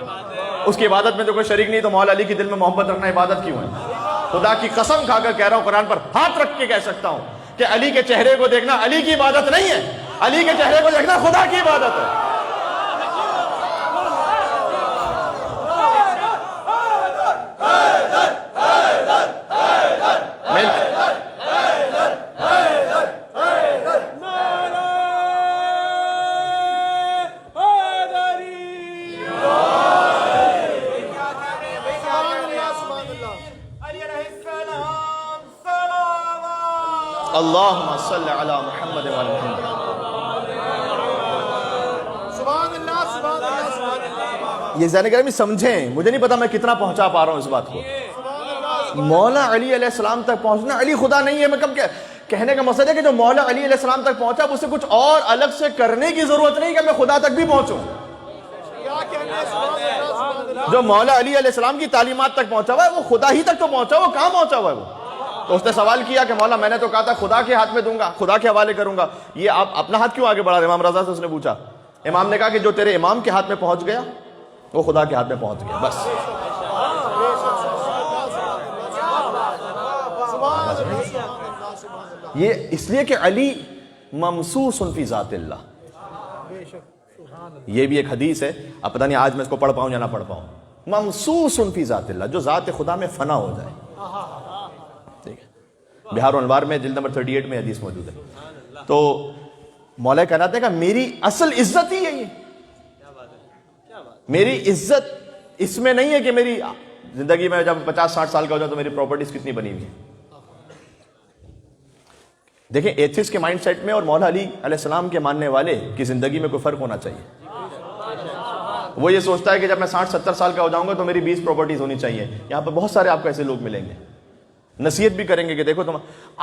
اس کی عبادت میں تو کوئی شریک نہیں تو مولا علی کے دل میں محبت رکھنا عبادت کیوں ہے؟ خدا کی قسم کھا کر کہہ رہا ہوں، قرآن پر ہاتھ رکھ کے کہہ سکتا ہوں کہ علی کے چہرے کو دیکھنا علی کی عبادت نہیں ہے، علی کے چہرے کو دیکھنا خدا کی عبادت ہے. اللہم صلی علی محمد وعلی محمد. یہ زین گرامی سمجھیں، مجھے نہیں پتا میں کتنا پہنچا پا رہا ہوں اس بات کو. مولا علی علیہ السلام تک پہنچنا، علی خدا نہیں ہے، میں کب کہنے کا مقصد ہے کہ جو مولا علی علیہ السلام تک پہنچا اسے کچھ اور الگ سے کرنے کی ضرورت نہیں کہ میں خدا تک بھی پہنچوں. جو مولا علی علیہ السلام کی تعلیمات تک پہنچا ہوا ہے وہ خدا ہی تک تو پہنچا ہوا، وہ کہاں پہنچا ہوا ہے وہ؟ تو اس نے سوال کیا کہ مولا میں نے تو کہا تھا خدا کے ہاتھ میں دوں گا، خدا کے حوالے کروں گا، یہ آپ اپنا ہاتھ کیوں آگے بڑھا رہے؟ امام رضا سے اس نے پوچھا. امام نے کہا کہ جو تیرے امام کے ہاتھ میں پہنچ گیا وہ خدا کے ہاتھ میں پہنچ گیا، بس. یہ اس لیے کہ علی ممسوس فی ذات اللہ. یہ بھی ایک حدیث ہے، اب پتہ نہیں آج میں اس کو پڑھ پاؤں یا نہ پڑھ پاؤں. ممسوس فی ذات اللہ، جو ذات خدا میں فنا ہو جائے. ٹھیک ہے، بہار الانوار میں جلد نمبر 38 میں حدیث موجود ہے. تو مولا کہتے ہیں کہ میری اصل عزت ہی ہے یہ. میری عزت اس میں نہیں ہے کہ میری زندگی میں جب 50-60 سال کا ہو جائے تو میری پراپرٹیز کتنی بنی ہوئی ہیں. دیکھیں ایتھسٹ کے مائنڈ سیٹ میں اور مولا علی علیہ السلام کے ماننے والے کی زندگی میں کوئی فرق ہونا چاہیے. وہ یہ سوچتا ہے کہ جب میں 60-70 سال کا ہو جاؤں گا تو میری 20 پراپرٹیز ہونی چاہیے. یہاں پر بہت سارے آپ کو ایسے لوگ ملیں گے، نصیحت بھی کریں گے کہ دیکھو تم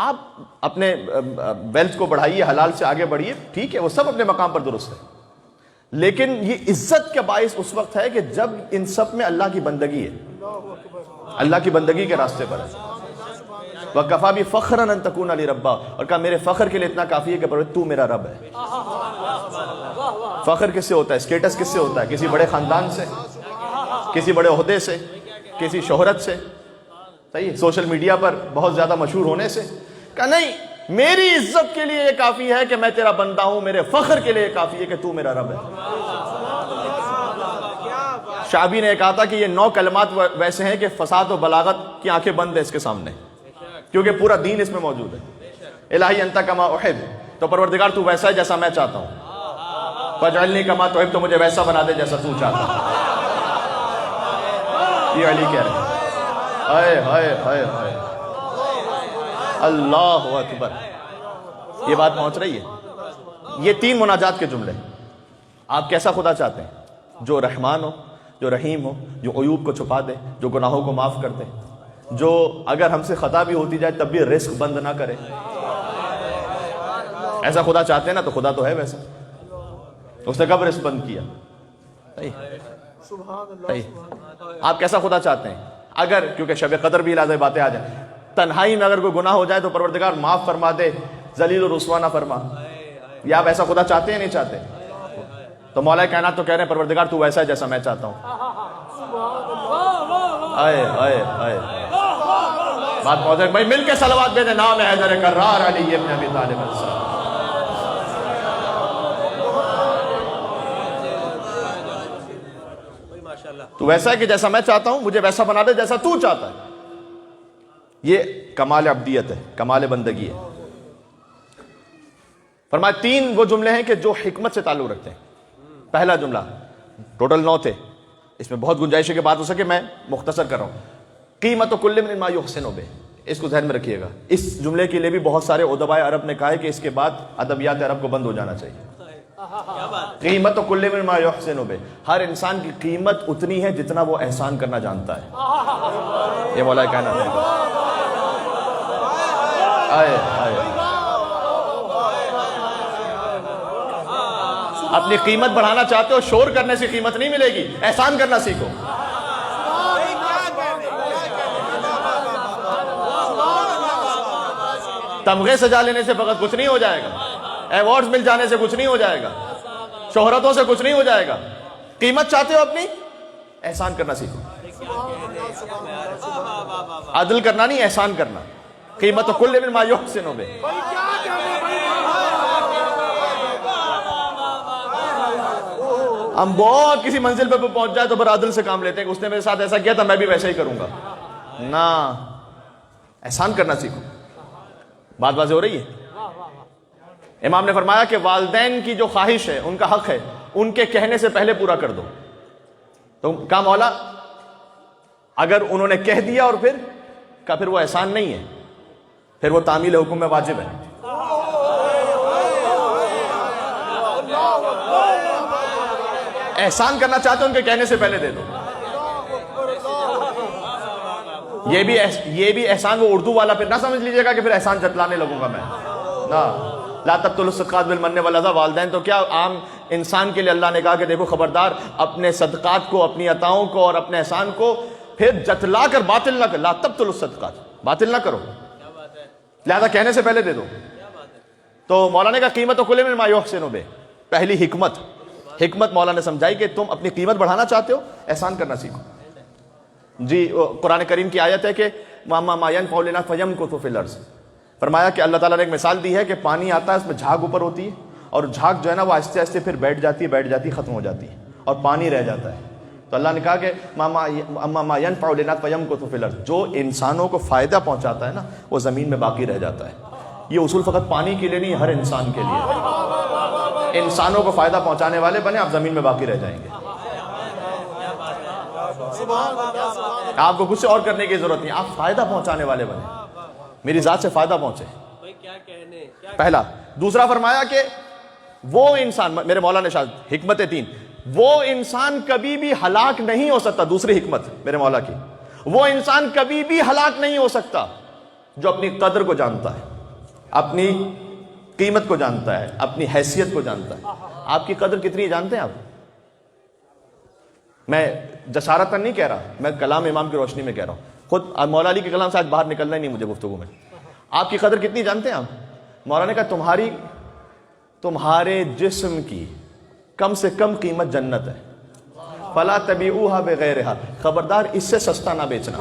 آپ اپنے ویلتھ کو بڑھائیے، حلال سے آگے بڑھیے، ٹھیک ہے وہ سب اپنے مقام پر درست ہے، لیکن یہ عزت کا باعث اس وقت ہے کہ جب ان سب میں اللہ کی بندگی ہے، اللہ کی بندگی کے راستے پر ہے. وَكَفَى بِفَخْرًا أَن تَكُونَ لِرَبَّا، اور کہا میرے فخر کے لیے اتنا کافی ہے کہ پروردگار تو میرا رب ہے. فخر کس سے ہوتا ہے؟ اسٹیٹس کس سے ہوتا ہے؟ کسی بڑے خاندان سے، کسی بڑے عہدے سے، کسی شہرت سے، صحیح، سوشل میڈیا پر بہت زیادہ مشہور ہونے سے. کہا نہیں، میری عزت کے لیے یہ کافی ہے کہ میں تیرا بندہ ہوں، میرے فخر کے لیے کافی ہے کہ تو میرا رب ہے. شعبی نے کہا تھا کہ یہ 9 کلمات ویسے ہیں کہ فساد و بلاغت کی آنکھیں بند ہیں اس کے سامنے، کیونکہ پورا دین اس میں موجود ہے. الہی انت کما احب، تو پروردگار تو ویسا ہے جیسا میں چاہتا ہوں. فاجعلنی کما تحب، تو مجھے ویسا بنا دے جیسا تو چاہتا ہے. یہ علی کہہ رہے ہیں. ہائے ہائے ہائے ہائے، اللہ اکبر. یہ بات پہنچ رہی ہے. یہ 3 مناجات کے جملے. آپ کیسا خدا چاہتے ہیں؟ جو رحمان ہو، جو رحیم ہو، جو عیوب کو چھپا دے، جو گناہوں کو معاف کر دے، جو اگر ہم سے خطا بھی ہوتی جائے تب بھی رزق بند نہ کرے. ایسا خدا چاہتے ہیں نا؟ تو خدا تو ہے ویسا. اس نے کب رزق بند کیا؟ آپ کیسا خدا چاہتے ہیں؟ اگر کیونکہ شب قدر بھی لازم باتیں آ جائیں، تنہائی میں اگر کوئی گناہ ہو جائے تو پروردگار معاف فرما دے، ذلیل و رسوا نہ فرما. یا آپ ایسا خدا چاہتے ہیں نہیں چاہتے؟ تو مولا کائنات تو کہہ رہے ہیں پروردگار تو ویسا ہے جیسا میں چاہتا ہوں. آئے آئے آئے، بات پہنچ رہی. بھائی مل کے صلوات بھیجیں. نام ہے حیدر کرار علی ابن ابی طالب السلام. تو ویسا ہے کہ جیسا میں چاہتا ہوں، مجھے ویسا بنا دے جیسا تو چاہتا ہے. یہ کمال عبدیت ہے، کمال بندگی ہے. فرمایا 3 وہ جملے ہیں کہ جو حکمت سے تعلق رکھتے ہیں. پہلا جملہ، ٹوٹل 9 تھے، اس میں بہت گنجائش ہے کہ بات ہو سکے، میں مختصر کر رہا ہوں. قیمت کل من ما یحسن بہ، اس کو ذہن میں رکھیے گا. اس جملے کے لیے بھی بہت سارے ادباء عرب نے کہا ہے کہ اس کے بعد ادبیات عرب کو بند ہو جانا چاہیے. قیمت کل من ما یحسن بہ، ہر انسان کی قیمت اتنی ہے جتنا وہ احسان کرنا جانتا ہے. یہ مولا کہنا ہے. آئے آئے، اپنی قیمت بڑھانا چاہتے ہو، شور کرنے سے قیمت نہیں ملے گی، احسان کرنا سیکھو. تمغے سجا لینے سے فقط کچھ نہیں ہو جائے گا، ایوارڈز مل جانے سے کچھ نہیں ہو جائے گا، شہرتوں سے کچھ نہیں ہو جائے گا. قیمت چاہتے ہو اپنی، احسان کرنا سیکھو. عدل کرنا نہیں، احسان کرنا. قیمت کل من ما یحسن بہ. ہم بہت کسی منزل پہ پہنچ جائے تو پھر عدل سے کام لیتے ہیں کہ اس نے میرے ساتھ ایسا کیا تھا میں بھی ویسا ہی کروں گا. نہ، احسان کرنا سیکھو. بات واضح ہو رہی ہے؟ امام نے فرمایا کہ والدین کی جو خواہش ہے، ان کا حق ہے، ان کے کہنے سے پہلے پورا کر دو. تو کہا مولا اگر انہوں نے کہہ دیا اور پھر وہ احسان نہیں ہے، پھر وہ تعمیل حکم میں واجب ہے. احسان کرنا چاہتے ہو ان کے کہنے سے پہلے دے دو. یہ بھی احسان وہ اردو والا پھر نہ سمجھ لیجئے گا کہ پھر احسان جتلانے لگوں گا میں. نہ لا تبطلوا الصدقات بالمن والاذی. والدین تو کیا عام انسان کے لیے اللہ نے کہا کہ دیکھو خبردار اپنے صدقات کو, اپنی عطاؤں کو اور اپنے احسان کو پھر جتلا کر باطل نہ کر. لا تبطلوا الصدقات, باطل نہ کرو, لہذا کہنے سے پہلے دے دو. تو مولانا کا قیمت و کل مما یحسن بہ, پہلی حکمت مولانا نے سمجھائی کہ تم اپنی قیمت بڑھانا چاہتے ہو, احسان کرنا سیکھو. جی قرآن کریم کی آیت ہے کہ مَا يَنْفَعُ النَّاسَ فَيَمْكُثُ فِي الْأَرْضِ. فرمایا کہ اللہ تعالیٰ نے ایک مثال دی ہے کہ پانی آتا ہے, اس میں جھاگ اوپر ہوتی ہے, اور جھاگ جو ہے نا وہ آہستہ آہستہ پھر بیٹھ جاتی ختم ہو جاتی ہے, اور پانی رہ جاتا ہے. تو اللہ نے کہا کہ مَا يَنْفَعُ النَّاسَ فَيَمْكُثُ فِي الْأَرْضِ, جو انسانوں کو فائدہ پہنچاتا ہے نا وہ زمین میں باقی رہ جاتا ہے. یہ اصول فقط پانی کے لیے نہیں, ہر انسان کے لیے. انسانوں کو فائدہ پہنچانے والے بنے, آپ زمین میں باقی رہ جائیں گے. آپ کو کچھ سے اور کرنے کی ضرورت نہیں, آپ فائدہ پہنچانے والے بنے, میری ذات سے فائدہ پہنچے. پہلا. دوسرا فرمایا کہ وہ انسان, میرے مولا نے شاید حکمت 3, وہ انسان کبھی بھی ہلاک نہیں ہو سکتا. دوسری حکمت میرے مولا کی, وہ انسان کبھی بھی ہلاک نہیں ہو سکتا جو اپنی قدر کو جانتا ہے, اپنی قیمت کو جانتا ہے, اپنی حیثیت کو جانتا ہے. آپ کی قدر کتنی جانتے ہیں آپ؟ میں جسارتاً نہیں کہہ رہا, میں کلام امام کی روشنی میں کہہ رہا ہوں. خود مولا علی کے کلام سے آج باہر نکلنا ہی نہیں مجھے گفتگو میں. آپ کی قدر کتنی جانتے ہیں آپ؟ مولا نے کہا تمہارے جسم کی کم سے کم قیمت جنت ہے. فلا تبیعوها بغیرها, خبردار اس سے سستا نہ بیچنا.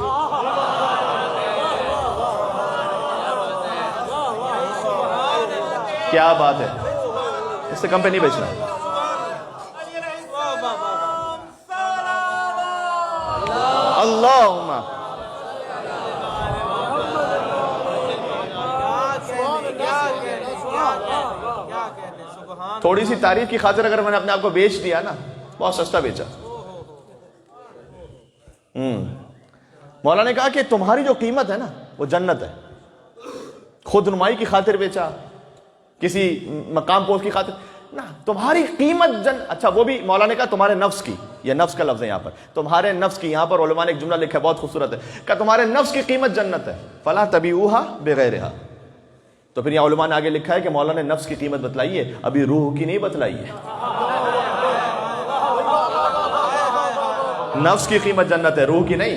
کیا بات ہے, اس سے کم پہ نہیں بیچنا. اللہم تھوڑی سی تعریف کی خاطر اگر میں نے اپنے آپ کو بیچ دیا نا, بہت سستا بیچا. مولا نے کہا کہ تمہاری جو قیمت ہے نا وہ جنت ہے. خود نمائی کی خاطر بیچا, کسی مقام پوسٹ کی خاطر نہ, تمہاری قیمت اچھا وہ بھی مولا نے کہا تمہارے نفس کی, یہ نفس کا لفظ ہے یہاں پر, تمہارے نفس کی. یہاں پر علماء نے ایک جملہ لکھا ہے بہت خوبصورت ہے, کہ تمہارے نفس کی قیمت جنت ہے. فلا تبیعوها بغیرها. تو پھر یہاں علماء نے آگے لکھا ہے کہ مولا نے نفس کی قیمت بتلائی ہے, ابھی روح کی نہیں بتلائی ہے. نفس کی قیمت جنت ہے, روح کی نہیں.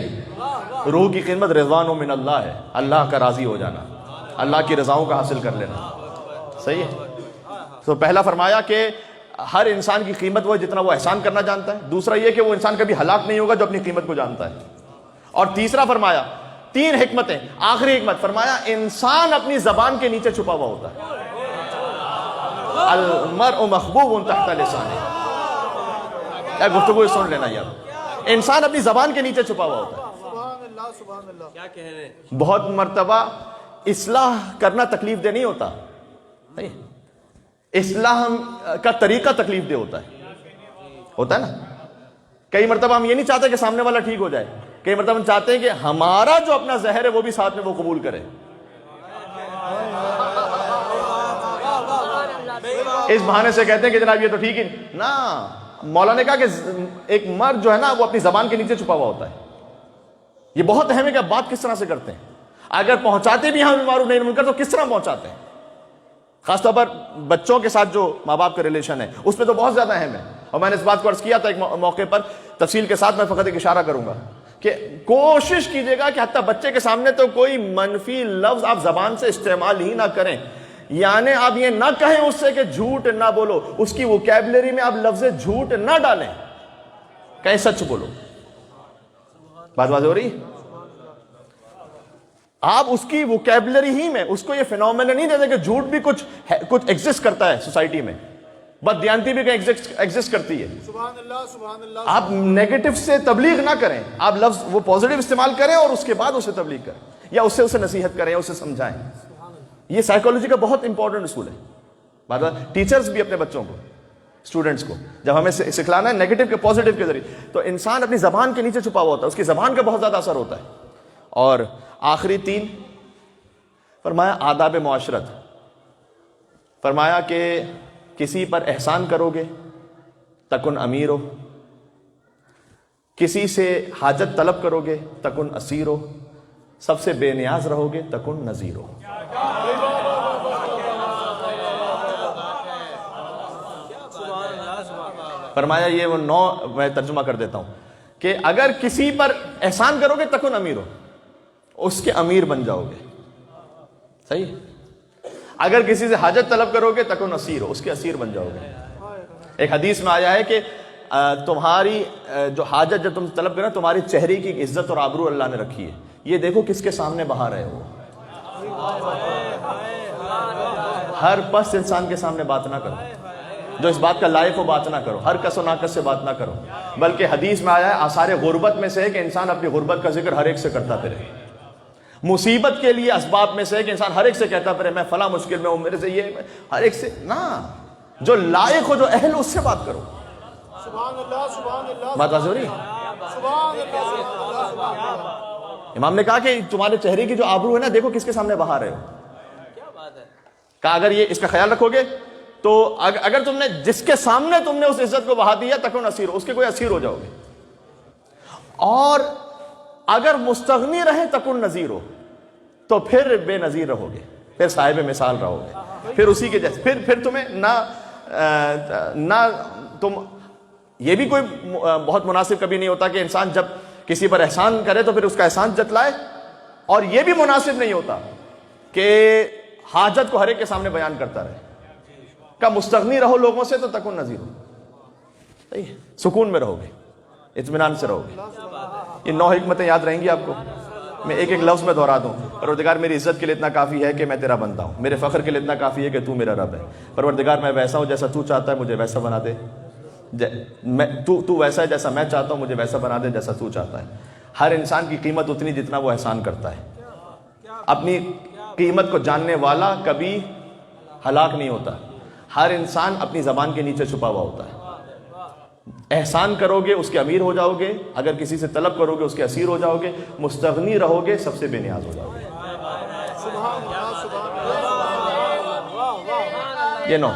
روح کی قیمت رضوان من اللہ ہے, اللہ کا راضی ہو جانا, اللہ کی رضاؤں کا حاصل کر لینا. صحیح ہے. تو پہلا فرمایا کہ ہر انسان کی قیمت وہ جتنا وہ احسان کرنا جانتا ہے. دوسرا یہ کہ وہ انسان کبھی ہلاک نہیں ہوگا جو اپنی قیمت کو جانتا ہے. اور تیسرا فرمایا 3 حکمتیں. آخری حکمت فرمایا انسان اپنی زبان کے نیچے چھپا ہوا ہوتا ہے. المرء محبوب تحت لسانہ. گفتگو سن لینا یار, انسان اپنی زبان کے نیچے چھپا ہوا ہوتا ہے. سبحان اللہ. کیا کہنے, بہت مرتبہ اصلاح کرنا تکلیف دہ نہیں ہوتا, اصلاح کا طریقہ تکلیف دہ ہوتا ہے نا. کئی مرتبہ ہم یہ نہیں چاہتے کہ سامنے والا ٹھیک ہو جائے, کئی مرتبہ ہم چاہتے ہیں کہ ہمارا جو اپنا زہر ہے وہ بھی ساتھ میں وہ قبول کرے. اس بہانے سے کہتے ہیں کہ جناب یہ تو ٹھیک ہی نا. مولا نے کہا کہ ایک مرد جو ہے نا وہ اپنی زبان کے نیچے چھپا ہوا ہوتا ہے. یہ بہت اہم ہے کہ آپ بات کس طرح سے کرتے ہیں. اگر پہنچاتے بھی ہم معروف نہیں منکر تو کس طرح پہنچاتے ہیں. خاص طور پر بچوں کے ساتھ جو ماں باپ کا ریلیشن ہے اس میں تو بہت زیادہ اہم ہے. اور میں نے اس بات کو عرض کیا تھا ایک موقع پر, تفصیل کے ساتھ میں فقط ایک اشارہ کروں گا کہ کوشش کیجئے گا کہ حتیٰ بچے کے سامنے تو کوئی منفی لفظ آپ زبان سے استعمال ہی نہ کریں. یعنی آپ یہ نہ کہیں اس سے کہ جھوٹ نہ بولو, اس کی ووکیبلری میں آپ لفظ جھوٹ نہ ڈالیں, کہیں سچ بولو. بات واضح ہو رہی ہے. آپ اس کی ووکیبلری ہی میں اس کو یہ فینومینا نہیں دیتے کہ جھوٹ بھی کچھ ایگزسٹ کرتا ہے سوسائٹی میں, بددیانتی بھی کہیں ایگزسٹ کرتی ہے. سبحان اللہ, سبحان اللہ. آپ نیگیٹو سے تبلیغ نہ کریں, آپ لفظ وہ پازیٹیو استعمال کریں اور اس کے بعد اسے تبلیغ کریں, یا اسے نصیحت کریں, اسے سمجھائیں. یہ سائیکالوجی کا بہت امپورٹنٹ اصول ہے. بات ٹیچرز بھی اپنے بچوں کو, اسٹوڈنٹس کو جب ہمیں سکھلانا ہے نیگیٹو کے پازیٹیو کے ذریعے, تو انسان اپنی زبان کے نیچے چھپا ہوا ہوتا ہے, اس کی زبان کا بہت زیادہ اثر ہوتا ہے. اور آخری 3 فرمایا آداب معاشرت. فرمایا کہ کسی پر احسان کرو گے تکن امیر ہو, کسی سے حاجت طلب کرو گے تکن اسیر ہو، سب سے بے نیاز رہو گے تکن نذیر ہو۔ فرمایا یہ وہ 9 میں ترجمہ کر دیتا ہوں کہ اگر کسی پر احسان کرو گے تکن امیر ہو، اس کے امیر بن جاؤ گے، صحیح؟ اگر کسی سے حاجت طلب کرو گے تکن اسیر ہو، اس کے اسیر بن جاؤ گے۔ ایک حدیث میں آیا ہے کہ تمہاری جو حاجت جب تم طلب کرو، تمہاری چہرے کی عزت اور آبرو اللہ نے رکھی ہے، یہ دیکھو کس کے سامنے بہا رہے ہو۔ ہر پس انسان کے سامنے بات نہ کرو، جو اس بات کا لائق ہو بات نہ کرو، ہر کس و ناکس سے بات نہ کرو، بلکہ حدیث میں آیا ہے آثار غربت میں سے ہے کہ انسان اپنی غربت کا ذکر ہر ایک سے کرتا پھرے۔ مصیبت کے لیے اسباب میں سے ہے کہ انسان ہر ایک سے کہتا پھرے میں فلاں مشکل میں ہوں، میرے سے یہ، ہر ایک سے نہ، جو لائق ہو جو اہل اس سے بات کرو۔ سبحان اللہ سبحان اللہ بات واضح ہو رہی ہے؟ سبحان اللہ۔ امام نے کہا کہ تمہارے چہرے کی جو آبرو ہے نا، دیکھو کس کے سامنے بہا رہے ہو۔ کہا اگر یہ اس کا خیال رکھو گے تو اگر تم نے جس کے سامنے تم نے اس عزت کو بہا دیا تکن اسیر ہو، اس کے کوئی اسیر ہو جاؤ گے، اور اگر مستغنی رہے تکن نذیر ہو، تو پھر بے نظیر رہو گے، پھر صاحب مثال رہو گے، پھر اسی کے جیسے، پھر تمہیں نہ تم، یہ بھی کوئی بہت مناسب کبھی نہیں ہوتا کہ انسان جب کسی پر احسان کرے تو پھر اس کا احسان جتلائے، اور یہ بھی مناسب نہیں ہوتا کہ حاجت کو ہر ایک کے سامنے بیان کرتا رہے۔ کہ مستغنی رہو لوگوں سے تو تکن نذیر ہو، صحیح ہے؟ سکون میں رہو گے، اطمینان سے رہو گے۔ یہ 9 حکمتیں یاد رہیں گی آپ کو، میں ایک ایک لفظ میں دہرا دوں۔ پروردگار میری عزت کے لیے اتنا کافی ہے کہ میں تیرا بندہ ہوں، میرے فخر کے لیے اتنا کافی ہے کہ تو میرا رب ہے۔ پروردگار میں ویسا ہوں جیسا تو چاہتا ہے، مجھے ویسا بنا دے، تو ویسا ہے جیسا میں چاہتا ہوں، مجھے ویسا بنا دے جیسا تو چاہتا ہے۔ ہر انسان کی قیمت اتنی جتنا وہ احسان کرتا ہے۔ اپنی قیمت کو جاننے والا کبھی ہلاک نہیں ہوتا۔ ہر انسان اپنی زبان کے نیچے چھپا ہوا ہوتا ہے۔ احسان کرو گے اس کے امیر ہو جاؤ گے، اگر کسی سے طلب کرو گے اس کے اسیر ہو جاؤ گے، مستغنی رہو گے سب سے بے نیاز ہو جاؤ گے۔ سبحان اللہ سبحان اللہ، واہ واہ۔ یہ 9۔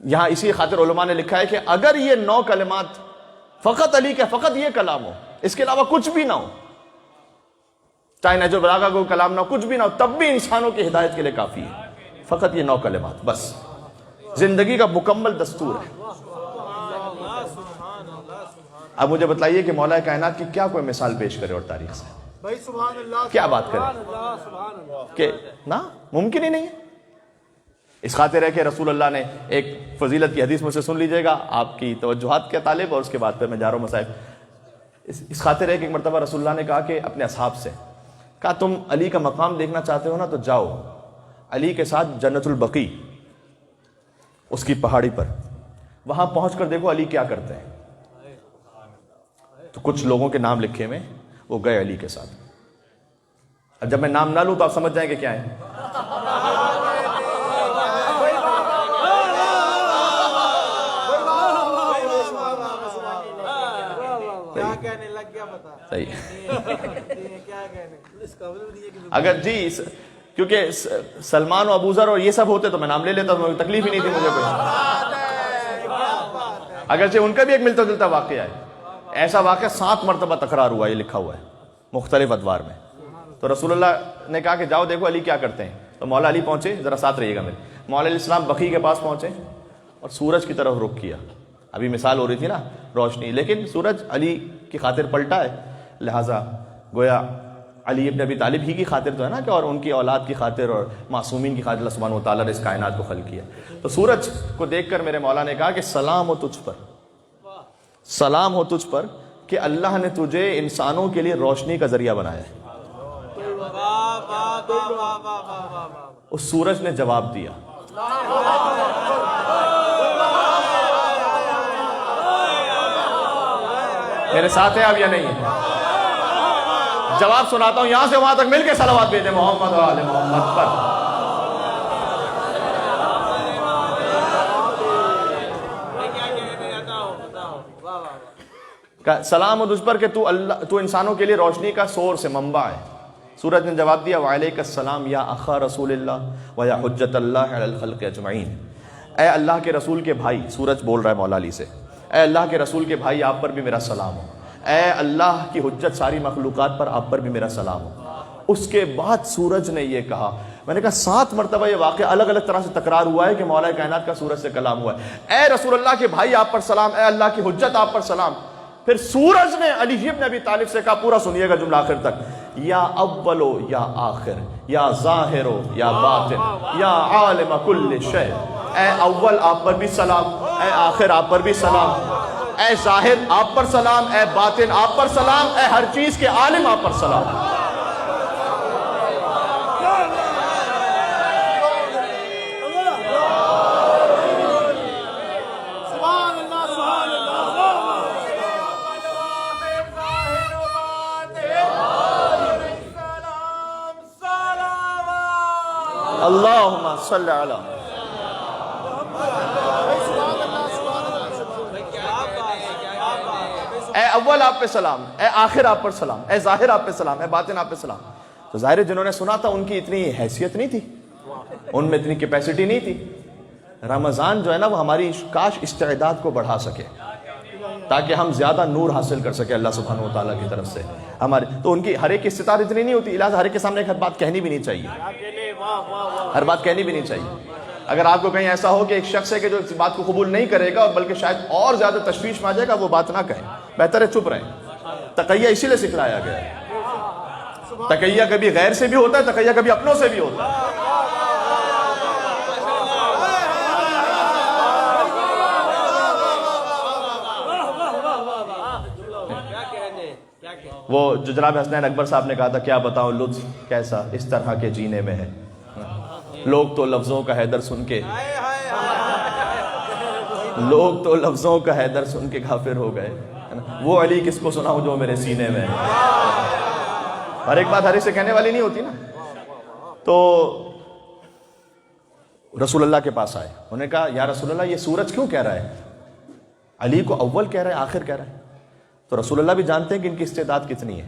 یہاں اسی خاطر علماء نے لکھا ہے کہ اگر یہ 9 کلمات فقط علی کے فقط یہ کلام ہو، اس کے علاوہ کچھ بھی نہ ہو، چاہے نہج البلاغہ کو کلام نہ ہو، کچھ بھی نہ ہو، تب بھی انسانوں کی ہدایت کے لیے کافی ہے۔ فقط یہ 9 کلمات بس زندگی کا مکمل دستور ہے۔ اب مجھے بتلائیے کہ مولا کائنات کی کیا کوئی مثال پیش کرے اور تاریخ سے، بھائی سبحان اللہ، کیا بات کرے سبحان اللہ، کہ نا ممکن ہی نہیں ہے۔ اس خاطر ہے کہ رسول اللہ نے ایک فضیلت کی حدیث مجھ سے سن لیجئے گا، آپ کی توجہات کے طالب، اور اس کے بعد پھر میں جا رہا ہوں مصائب۔ اس خاطر ہے کہ ایک مرتبہ رسول اللہ نے کہا کہ اپنے اصحاب سے کہا تم علی کا مقام دیکھنا چاہتے ہو نا تو جاؤ علی کے ساتھ جنت البقیع، اس کی پہاڑی پر، وہاں پہنچ کر دیکھو علی کیا کرتے ہیں۔ تو کچھ لوگوں کے نام لکھے ہوئے، وہ گئے علی کے ساتھ۔ اب جب میں نام نہ لوں تو آپ سمجھ جائیں کہ کیا ہے۔ اگر جی کیونکہ سلمان و ابوذر اور یہ سب ہوتے تو میں نام لے لیتا، تکلیف ہی نہیں تھی مجھے کوئی، اگرچہ ان کا بھی ایک ملتا جلتا واقعہ ہے۔ ایسا واقعہ 7 مرتبہ تکرار ہوا، یہ لکھا ہوا ہے مختلف ادوار میں۔ تو رسول اللہ نے کہا کہ جاؤ دیکھو علی کیا کرتے ہیں۔ تو مولا علی پہنچے، ذرا ساتھ رہیے گا میرے، مولا علیہ السلام بقیع کے پاس پہنچے اور سورج کی طرف رخ کیا۔ ابھی مثال ہو رہی تھی نا روشنی، لیکن سورج علی کی خاطر پلٹا ہے، لہٰذا گویا علی ابن ابی طالب ہی کی خاطر تو ہے نا کہ، اور ان کی اولاد کی خاطر اور معصومین کی خاطر اللہ سبحانہ و تعالیٰ نے اس کائنات کو خلق کیا۔ تو سورج کو دیکھ کر میرے مولا نے کہا کہ سلام ہو تجھ پر، سلام ہو تجھ پر کہ اللہ نے تجھے انسانوں کے لیے روشنی کا ذریعہ بنایا ہے۔ اس سورج نے جواب دیا، میرے ساتھ ہیں آپ یا نہیں ہیں؟ جواب سناتا ہوں، یہاں سے وہاں تک مل کے صلوات بھیجیں محمد و آل محمد پر۔ کہ سلام ہو تجھ پر کہ تو انسانوں کے لیے روشنی کا سورس ہے، منبع ہے۔ سورج نے جواب دیا وعلیک السلام یا اخا رسول اللہ و یا حجت اللہ علی الخلق اجمعین، اے اللہ کے رسول کے بھائی، سورج بول رہا ہے مولا علی سے، اے اللہ کے رسول کے بھائی آپ پر بھی میرا سلام ہو، اے اللہ کی حجت ساری مخلوقات پر آپ پر بھی میرا سلام ہو۔ اس کے بعد سورج نے یہ کہا، میں نے کہا 7 مرتبہ یہ واقعہ الگ الگ طرح سے تکرار ہوا ہے کہ مولا کائنات کا سورج سے کلام ہوا ہے، اے رسول اللہ کے بھائی آپ پر سلام، اے اللہ کی حجت آپ پر سلام۔ پھر سورج نے علی ابن ابی طالب سے کہا، پورا سنیے گا جملہ آخر تک، یا اولو یا آخر یا ظاہرو یا باطن یا عالم کل شے، اے اول آپ پر بھی سلام، اے آخر آپ پر بھی سلام، اے ظاہر آپ پر سلام، اے باطن آپ پر سلام، اے ہر چیز کے عالم آپ پر سلام۔ اللہم صلی علی اے اول آپ پہ سلام، اے آخر آپ پر سلام، اے ظاہر آپ پہ سلام، اے باطن آپ پہ سلام۔ تو ظاہر ہے جنہوں نے سنا تھا ان کی اتنی حیثیت نہیں تھی، ان میں اتنی کیپیسٹی نہیں تھی۔ رمضان جو ہے نا وہ ہماری کاش استعداد کو بڑھا سکے تاکہ ہم زیادہ نور حاصل کر سکے اللہ سبحانہ وتعالیٰ کی طرف سے ہمارے۔ تو ان کی ہر ایک کی استطاعت اتنی نہیں ہوتی، لہٰذا ہر ایک کے سامنے ہر بات کہنی بھی نہیں چاہیے، ہر بات کہنی بھی نہیں چاہیے۔ اگر آپ کو کہیں ایسا ہو کہ ایک شخص ہے کہ جو اس بات کو قبول نہیں کرے گا اور بلکہ شاید اور زیادہ تشویش میں آ جائے گا، وہ بات نہ کہیں، بہتر ہے چپ رہیں۔ تقیہ اسی لیے سکھلایا گیا ہے۔ تقیہ کبھی غیر سے بھی ہوتا ہے، تقیہ کبھی اپنوں سے بھی ہوتا ہے۔ وہ جو جناب حسنین اکبر صاحب نے کہا تھا، کیا بتاؤں لطف کیسا اس طرح کے جینے میں ہے، لوگ تو لفظوں کا حیدر سن کے غافر ہو گئے، وہ علی کس کو سناؤں جو میرے سینے میں ہے۔ ہر ایک بات ہر ایک سے کہنے والی نہیں ہوتی نا۔ تو رسول اللہ کے پاس آئے، انہوں نے کہا یا رسول اللہ یہ سورج کیوں کہہ رہا ہے، علی کو اول کہہ رہا ہے آخر کہہ رہا ہے؟ تو رسول اللہ بھی جانتے ہیں کہ ان کی استعداد کتنی ہے۔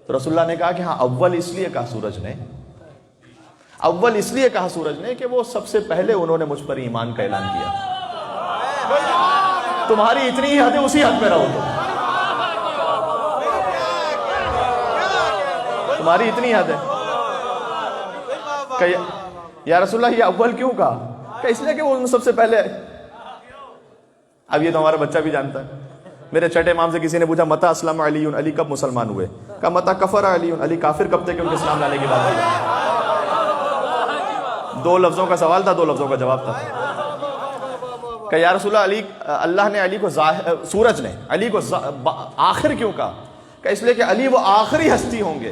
تو رسول اللہ نے کہا کہ ہاں اول اس لیے کہا سورج نے کہ وہ سب سے پہلے انہوں نے مجھ پر ایمان کا اعلان کیا۔ تمہاری اتنی ہی حد ہے، اسی حد میں رہو، تمہاری اتنی حد ہے کہ یا رسول اللہ یہ اول کیوں کہا؟ کہ اس لیے کہ وہ سب سے پہلے۔ اب یہ تو ہمارا بچہ بھی جانتا ہے۔ میرے چھٹے امام سے کسی نے پوچھا متی اسلم علی، علی کب مسلمان ہوئے؟ کہا متی کفر علی، علی کافر کب تھے کہ ان کے اسلام لانے کی بات آئی؟ 2 لفظوں کا سوال تھا، 2 لفظوں کا جواب تھا۔ کہ یا رسول اللہ اللہ نے علی کو سورج نے علی کو آخر کیوں کہا؟ کہ اس لیے کہ علی وہ آخری ہستی ہوں گے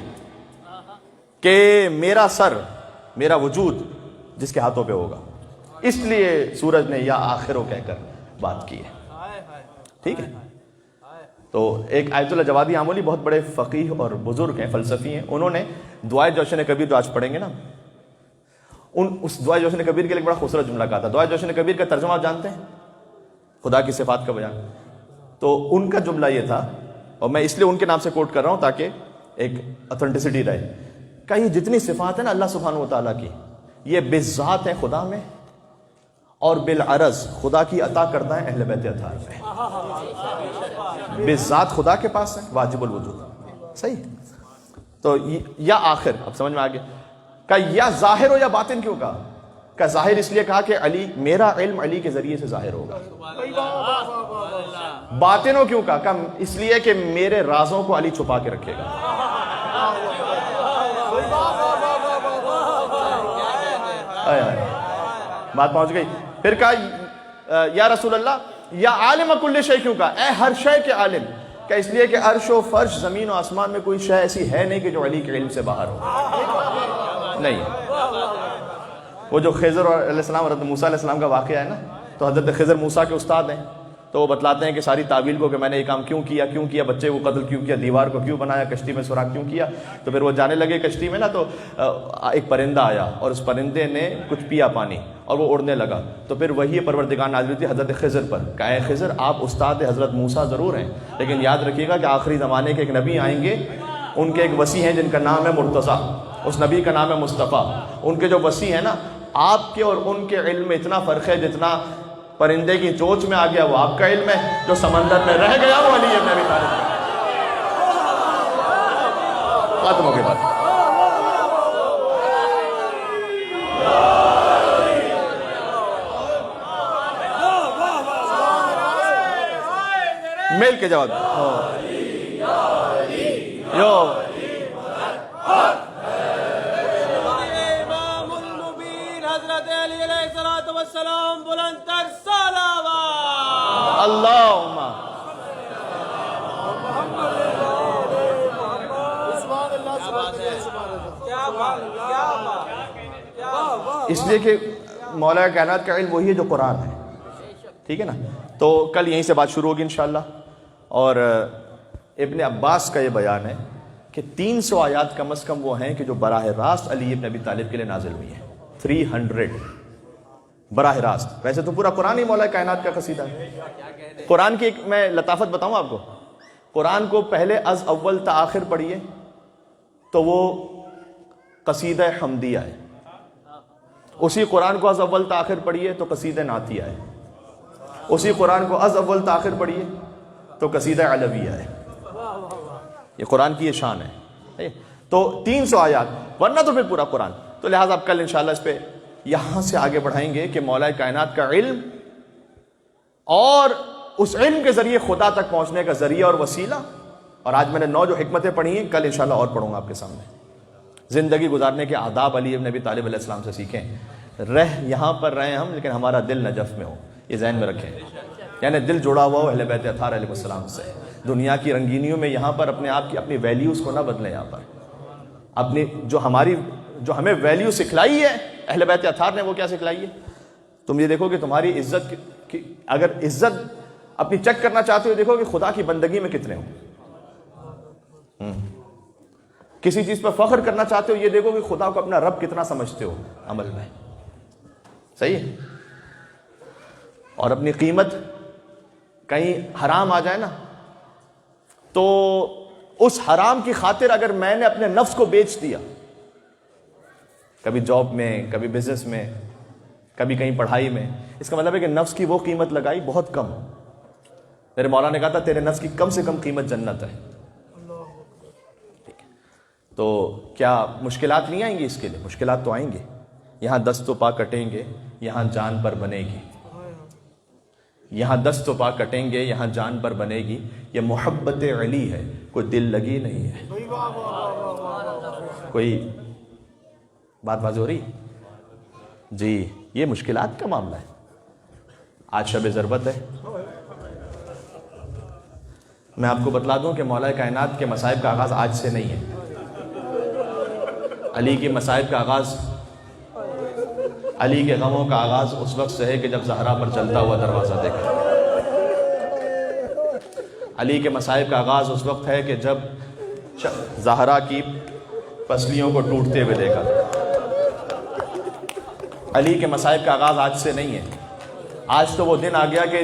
کہ میرا سر، میرا وجود جس کے ہاتھوں پہ ہوگا، اس لیے سورج نے یا آخروں کہہ کر بات کی ہے۔ ٹھیک ہے۔ تو ایک آیت اللہ جوادی آمولی بہت بڑے فقیہ اور بزرگ ہیں، فلسفی ہیں، انہوں نے دعائے جوشن کبیر جو آج پڑھیں گے نا، اس دعائے جوشن کبیر کے لیے ایک بڑا خوبصورت جملہ کہا تھا۔ دعائے جوشن کبیر کا ترجمہ آپ جانتے ہیں؟ خدا کی صفات کا بیان۔ تو ان کا جملہ یہ تھا، اور میں اس لیے ان کے نام سے کوٹ کر رہا ہوں تاکہ ایک اتھینٹسٹی رہے، کہ یہ جتنی صفات ہیں نا اللہ سبحانہ وتعالیٰ کی، یہ بالذات ہے خدا میں، اور بالعرض خدا کی عطا کردہ ہیں اہل بیت اطہار میں۔ بالذات خدا کے پاس ہے، واجب الوجود، صحیح۔ تو یا آخر اب سمجھ میں آ گیا کہ یا ظاہر ہو یا باطن کیوں کہا؟ کہ ظاہر اس لیے کہا کہ علی، میرا علم علی کے ذریعے سے ظاہر ہوگا۔ باطن ہو کیوں کہا؟ کہ اس لیے کہ میرے رازوں کو علی چھپا کے رکھے گا۔ بات پہنچ گئی۔ پھر کہا یا رسول اللہ یا عالم کل شے کیوں کہا؟ اے ہر شے کے عالم۔ کہ اس لیے کہ عرش و فرش، زمین و آسمان میں کوئی شے ایسی ہے نہیں کہ جو علی کے علم سے باہر ہو، نہیں۔ وہ جو خضر علیہ السلام اور حضرت موسیٰ علیہ السلام کا واقعہ ہے نا، تو حضرت خضر موسیٰ کے استاد ہیں، تو وہ بتلاتے ہیں کہ ساری تعویل کو کہ میں نے یہ کام کیوں کیا, بچے کو قتل کیوں کیا, دیوار کو کیوں بنایا, کشتی میں سوراخ کیوں کیا. تو پھر وہ جانے لگے کشتی میں نا, تو ایک پرندہ آیا اور اس پرندے نے کچھ پیا پانی اور وہ اڑنے لگا. تو پھر وہی پروردگار نازل ہوئی تھی حضرت خضر پر کہ اے خضر آپ استاد حضرت موسیٰ ضرور ہیں, لیکن یاد رکھیے گا کہ آخری زمانے کے ایک نبی آئیں گے, ان کے ایک وصی ہیں جن کا نام ہے مرتضیٰ, اس نبی کا نام ہے مصطفیٰ. ان کے جو وصی ہیں نا, آپ کے اور ان کے علم میں اتنا فرق ہے جتنا پرندے کی چونچ میں آ گیا وہ آپ کا علم ہے, جو سمندر میں رہ گیا وہ علی ابن ابی طالب. ختم ہو گئی بات. مل کے جواب یو والسلام بلند تر صلوات اللہم اس لیے کہ مولا کائنات کا علم وہی ہے جو قرآن ہے, ٹھیک ہے نا. تو کل یہیں سے بات شروع ہوگی انشاءاللہ. اور ابن عباس کا یہ بیان ہے کہ 300 آیات کم از کم وہ ہیں کہ جو براہ راست علی ابن ابی طالب کے لیے نازل ہوئی ہیں. 300 براہ راست. ویسے تو پورا قرآن ہی مولا کائنات کا قصیدہ ہے. قرآن کی ایک میں لطافت بتاؤں آپ کو. قرآن کو پہلے از اول تا آخر پڑھیے تو وہ قصیدہ حمدیہ ہے. اسی قرآن کو از اول تا آخر پڑھیے تو قصیدہ نعتیہ ہے. اسی قرآن کو از اول تا آخر پڑھیے تو قصیدہ علویہ ہے. یہ قرآن کی یہ شان ہے. تو 300 آیات, ورنہ تو پھر پورا قرآن. تو لہٰذا اب کل انشاءاللہ اس پہ یہاں سے آگے بڑھائیں گے کہ مولا کائنات کا علم اور اس علم کے ذریعے خدا تک پہنچنے کا ذریعہ اور وسیلہ. اور آج میں نے 9 جو حکمتیں پڑھی ہیں, کل انشاءاللہ اور پڑھوں گا آپ کے سامنے. زندگی گزارنے کے آداب علی ابن ابی طالب علیہ السلام سے سیکھیں. یہاں پر رہیں ہم, لیکن ہمارا دل نجف میں ہو, یہ ذہن میں رکھیں. یعنی دل جڑا ہوا ہو اہل بیت اطہار علیہ السلام سے. دنیا کی رنگینیوں میں یہاں پر اپنے آپ کی اپنی ویلیوز کو نہ بدلیں. یہاں پر اپنی جو ہمیں ویلیو سکھلائی ہے اہل بیت اطہار نے, وہ کیا سکھلائی ہے. تم یہ دیکھو کہ تمہاری عزت کی اگر عزت اپنی چیک کرنا چاہتے ہو, دیکھو کہ خدا کی بندگی میں کتنے ہو. کسی چیز پر فخر کرنا چاہتے ہو, یہ دیکھو کہ خدا کو اپنا رب کتنا سمجھتے ہو عمل میں. صحیح ہے. اور اپنی قیمت کہیں حرام آ جائے نا, تو اس حرام کی خاطر اگر میں نے اپنے نفس کو بیچ دیا, کبھی جاب میں, کبھی بزنس میں, کبھی کہیں پڑھائی میں, اس کا مطلب ہے کہ نفس کی وہ قیمت لگائی بہت کم. میرے مولا نے کہا تھا تیرے نفس کی کم سے کم قیمت جنت ہے. تو کیا مشکلات نہیں آئیں گی اس کے لیے؟ مشکلات تو آئیں گے. یہاں دست و پا کٹیں گے, یہاں جان پر بنے گی. یہاں دست و پا کٹیں گے, یہاں جان پر بنے گی. یہ محبت علی ہے, کوئی دل لگی نہیں ہے. کوئی بات واضح ہو رہی جی؟ یہ مشکلات کا معاملہ ہے. آج شب ضربت ہے. میں آپ کو بتلا دوں کہ مولا کائنات کے مصائب کا آغاز آج سے نہیں ہے. علی کے مصائب کا آغاز, علی کے غموں کا آغاز اس وقت سے ہے کہ جب زہرا پر چلتا ہوا دروازہ دیکھا. علی کے مصائب کا آغاز اس وقت ہے کہ جب زہرا کی پسلیوں کو ٹوٹتے ہوئے دیکھا. علی کے مصائب کا آغاز آج سے نہیں ہے. آج تو وہ دن آ گیا کہ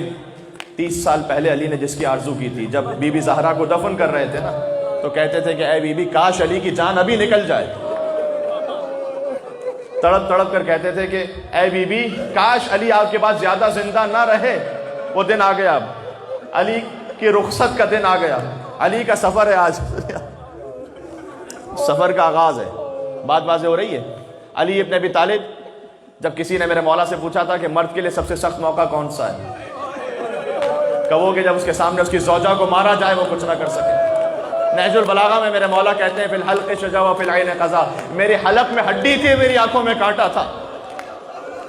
30 سال پہلے علی نے جس کی آرزو کی تھی, جب بی بی زہرا کو دفن کر رہے تھے نا, تو کہتے تھے کہ اے بی بی کاش علی کی جان ابھی نکل جائے. تڑپ تڑپ کر کہتے تھے کہ اے بی بی کاش علی آپ کے بعد زیادہ زندہ نہ رہے. وہ دن آ گیا, اب علی کی رخصت کا دن آ گیا. علی کا سفر ہے آج, سفر کا آغاز ہے. بات واضح ہو رہی ہے. علی ابن ابی طالب, جب کسی نے میرے مولا سے پوچھا تھا کہ مرد کے لیے سب سے سخت موقع کون سا ہے, کہو کہ جب اس کے سامنے اس کی زوجہ کو مارا جائے وہ کچھ نہ کر سکے. نہج البلاغہ میں میرے مولا کہتے ہیں فی الحلق شجا و فی العین قضا, میرے حلق میں ہڈی تھی, میری آنکھوں میں کانٹا تھا.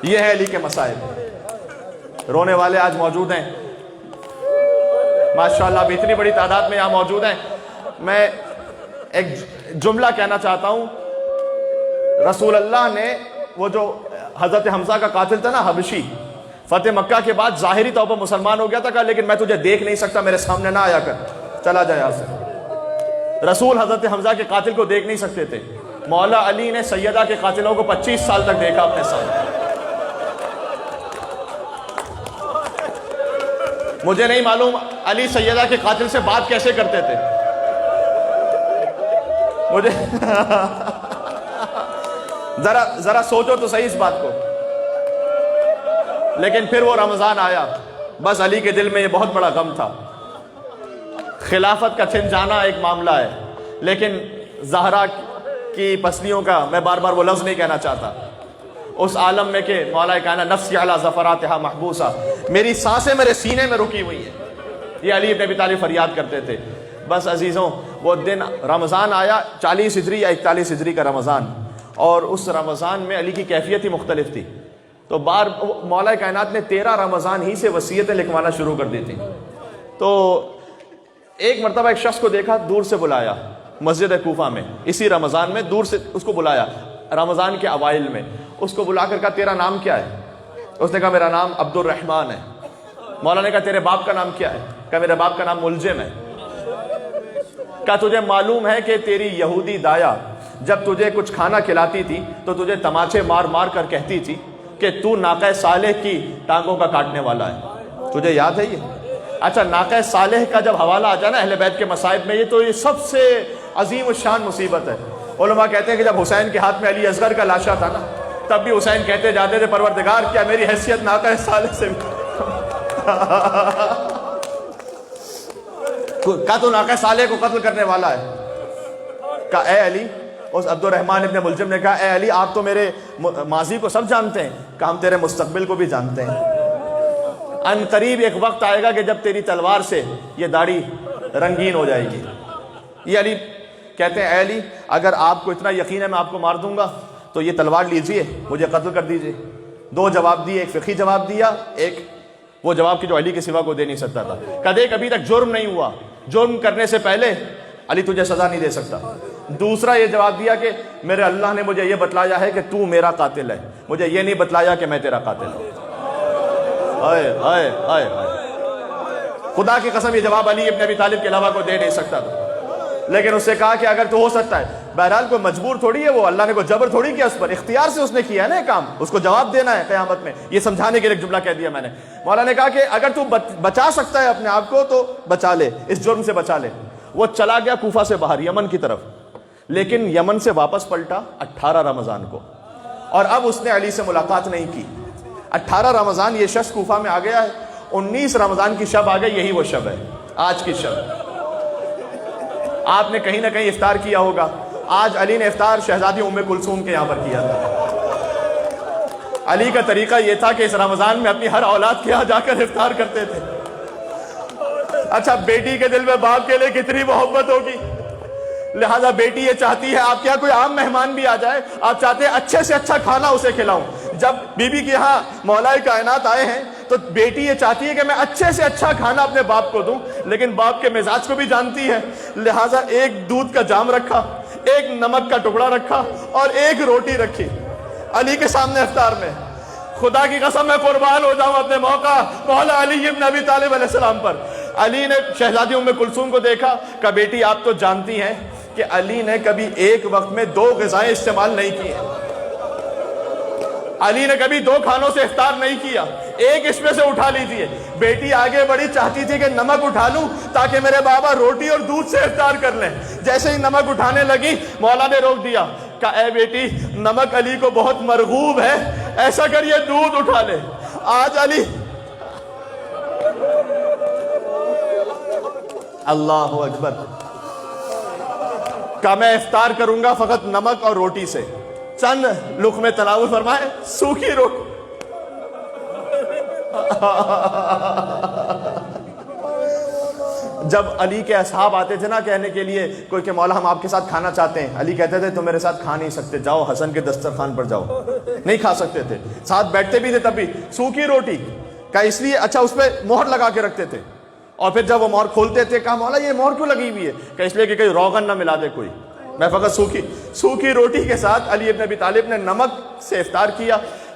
یہ ہے علی کے مصائب. رونے والے آج موجود ہیں ماشاءاللہ, اب اتنی بڑی تعداد میں یہاں موجود ہیں. میں ایک جملہ کہنا چاہتا ہوں. رسول اللہ نے وہ جو حضرت حمزہ کا قاتل تھا نا حبشی, فتح مکہ کے بعد ظاہری طور پر مسلمان ہو گیا تھا، کہا لیکن میں تجھے دیکھ نہیں سکتا، میرے سامنے نہ آیا کر، چلا جائے یہاں سے۔ رسول حضرت حمزہ کے قاتل کو دیکھ نہیں سکتے تھے، مولا علی نے سیدہ کے قاتلوں کو 25 سال تک دیکھا اپنے سامنے۔ مجھے نہیں معلوم علی سیدہ کے قاتل سے بات کیسے کرتے تھے، مجھے ذرا سوچو تو صحیح اس بات کو۔ لیکن پھر وہ رمضان آیا، بس علی کے دل میں یہ بہت بڑا غم تھا۔ خلافت کا چھن جانا ایک معاملہ ہے، لیکن زہرا کی پسلیوں کا میں بار بار وہ لفظ نہیں کہنا چاہتا، اس عالم میں کہ مولا کائنات نفسی علی ظفراتہا محبوسہ، میری سانسیں میرے سینے میں رکی ہوئی ہیں، یہ علی ابن ابی طالب فریاد کرتے تھے۔ بس عزیزوں، وہ دن رمضان آیا، 40 ہجری یا 41 ہجری کا رمضان، اور اس رمضان میں علی کی کیفیت ہی مختلف تھی۔ تو مولا کائنات نے 13 رمضان ہی سے وصیتیں لکھوانا شروع کر دی تھی۔ تو ایک مرتبہ ایک شخص کو دیکھا، دور سے بلایا مسجد کوفہ میں، اسی رمضان میں دور سے اس کو بلایا، رمضان کے اوائل میں اس کو بلا کر کہا تیرا نام کیا ہے؟ اس نے کہا میرا نام عبد الرحمن ہے۔ مولا نے کہا تیرے باپ کا نام کیا ہے؟ کہا میرے باپ کا نام ملجم ہے۔ کہا تجھے معلوم ہے کہ تیری یہودی دایا جب تجھے کچھ کھانا کھلاتی تھی تو تجھے تماچے مار مار کر کہتی تھی کہ تو ناقہ صالح کی ٹانگوں کا کاٹنے والا ہے، تجھے یاد ہے یہ؟ اچھا، ناقہ صالح کا جب حوالہ آ جائے نا اہل بیت کے مصائب میں، یہ تو یہ سب سے عظیم الشان مصیبت ہے۔ علماء کہتے ہیں کہ جب حسین کے ہاتھ میں علی اصغر کا لاشا تھا نا، تب بھی حسین کہتے جاتے تھے پروردگار کیا میری حیثیت ناقہ صالح سے کہا تو ناقہ صالح کو قتل کرنے والا ہے۔ کہا اے علی، اس عبد الرحمن ابن ملجم نے کہا اے علی آپ تو میرے ماضی کو سب جانتے ہیں، کہ ہم تیرے مستقبل کو بھی جانتے ہیں۔ ان قریب ایک وقت آئے گا کہ جب تیری تلوار سے یہ داڑھی رنگین ہو جائے گی۔ یہ علی کہتے ہیں اے علی اگر آپ کو اتنا یقین ہے میں آپ کو مار دوں گا تو یہ تلوار لیجئے، مجھے قتل کر دیجئے۔ 2 جواب دیے، ایک فقہی جواب دیا، ایک وہ جواب کی جو علی کے سوا کو دے نہیں سکتا تھا۔ کہا ایک ابھی تک جرم نہیں ہوا، جرم کرنے سے پہلے علی تجھے سزا نہیں دے سکتا۔ دوسرا یہ جواب دیا کہ میرے اللہ نے مجھے یہ بتلایا ہے کہ تو میرا قاتل ہے، مجھے یہ نہیں بتلایا کہ میں تیرا قاتل ہوں۔ آئے آئے آئے آئے، خدا کی قسم یہ جواب علی ابن ابی طالب کے علاوہ کو دے نہیں سکتا تھا۔ لیکن اس سے کہا کہ اگر تو ہو سکتا ہے، بہرحال کوئی مجبور تھوڑی ہے، وہ اللہ نے کوئی جبر تھوڑی کیا اس پر، اختیار سے اس نے کیا ہے نا کام، اس کو جواب دینا ہے قیامت میں۔ یہ سمجھانے کے لیے ایک جملہ کہہ دیا میں نے۔ مولا نے کہا کہ اگر تو بچا سکتا ہے اپنے آپ کو تو بچا لے، اس جرم سے بچا لے۔ وہ چلا گیا کوفہ سے باہر یمن کی طرف، لیکن یمن سے واپس پلٹا 18 رمضان کو، اور اب اس نے علی سے ملاقات نہیں کی۔ 18 رمضان یہ شخص کوفہ میں آ گیا ہے، 19 رمضان کی شب آ گئی، یہی وہ شب ہے، آج کی شب۔ آپ نے کہیں نہ کہیں افطار کیا ہوگا، آج علی نے افطار شہزادی ام کلثوم کے یہاں پر کیا تھا۔ علی کا طریقہ یہ تھا کہ اس رمضان میں اپنی ہر اولاد کے یہاں جا کر افطار کرتے تھے۔ اچھا، بیٹی کے دل میں باپ کے لیے کتنی محبت ہوگی، لہذا بیٹی یہ چاہتی ہے آپ کے یہاں کوئی عام مہمان بھی آ جائے، آپ چاہتے ہیں اچھے سے اچھا کھانا اسے کھلاؤں۔ جب بی بی کے یہاں مولا کائنات آئے ہیں تو بیٹی یہ چاہتی ہے کہ میں اچھے سے اچھا کھانا اپنے باپ کو دوں، لیکن باپ کے مزاج کو بھی جانتی ہے، لہٰذا ایک دودھ کا جام رکھا، ایک نمک کا ٹکڑا رکھا اور ایک روٹی رکھی علی کے سامنے افطار میں۔ خدا کی قسم میں قربان ہو جاؤں اپنے موقع مولا علی ابن ابی طالب علیہ السلام پر۔ علی نے شہزادی ام کلثوم کو دیکھا کہ بیٹی آپ تو جانتی ہیں کہ علی نے کبھی ایک وقت میں 2 غذائیں استعمال نہیں کی ہیں، علی نے کبھی 2 کھانوں سے افطار نہیں کیا، ایک اس میں سے اٹھا لیجیے۔ بیٹی آگے بڑی چاہتی تھی کہ نمک اٹھا لوں تاکہ میرے بابا روٹی اور دودھ سے افطار کر لیں۔ جیسے ہی نمک اٹھانے لگی مولا نے روک دیا، کہا اے بیٹی نمک علی کو بہت مرغوب ہے، ایسا کریے دودھ اٹھا لے۔ آج علی اللہ اکبر، کہا میں افطار کروں گا فقط نمک اور روٹی سے، چند لقمے تناول فرمائے، سوکھی روٹی۔ جب علی کے اصحاب آتے تھے نا کہنے کے لیے کوئی کہ مولا ہم آپ کے ساتھ کھانا چاہتے ہیں، علی کہتے تھے تم میرے ساتھ کھا نہیں سکتے، جاؤ حسن کے دسترخوان پر جاؤ۔ نہیں کھا سکتے تھے، ساتھ بیٹھتے بھی تھے تب بھی سوکھی روٹی کا، اس لیے اچھا اس پہ مہر لگا کے رکھتے تھے، اور پھر جب وہ مہر کھولتے تھے کہا مولا یہ مہر کیوں لگی ہوئی ہے؟ کہ اس لیے کہ کہیں روغن نہ ملا دے کوئی، میں فقط سوکھی روٹی کے ساتھ علی ابن ابی طالب نے نمک سے افطار کیا۔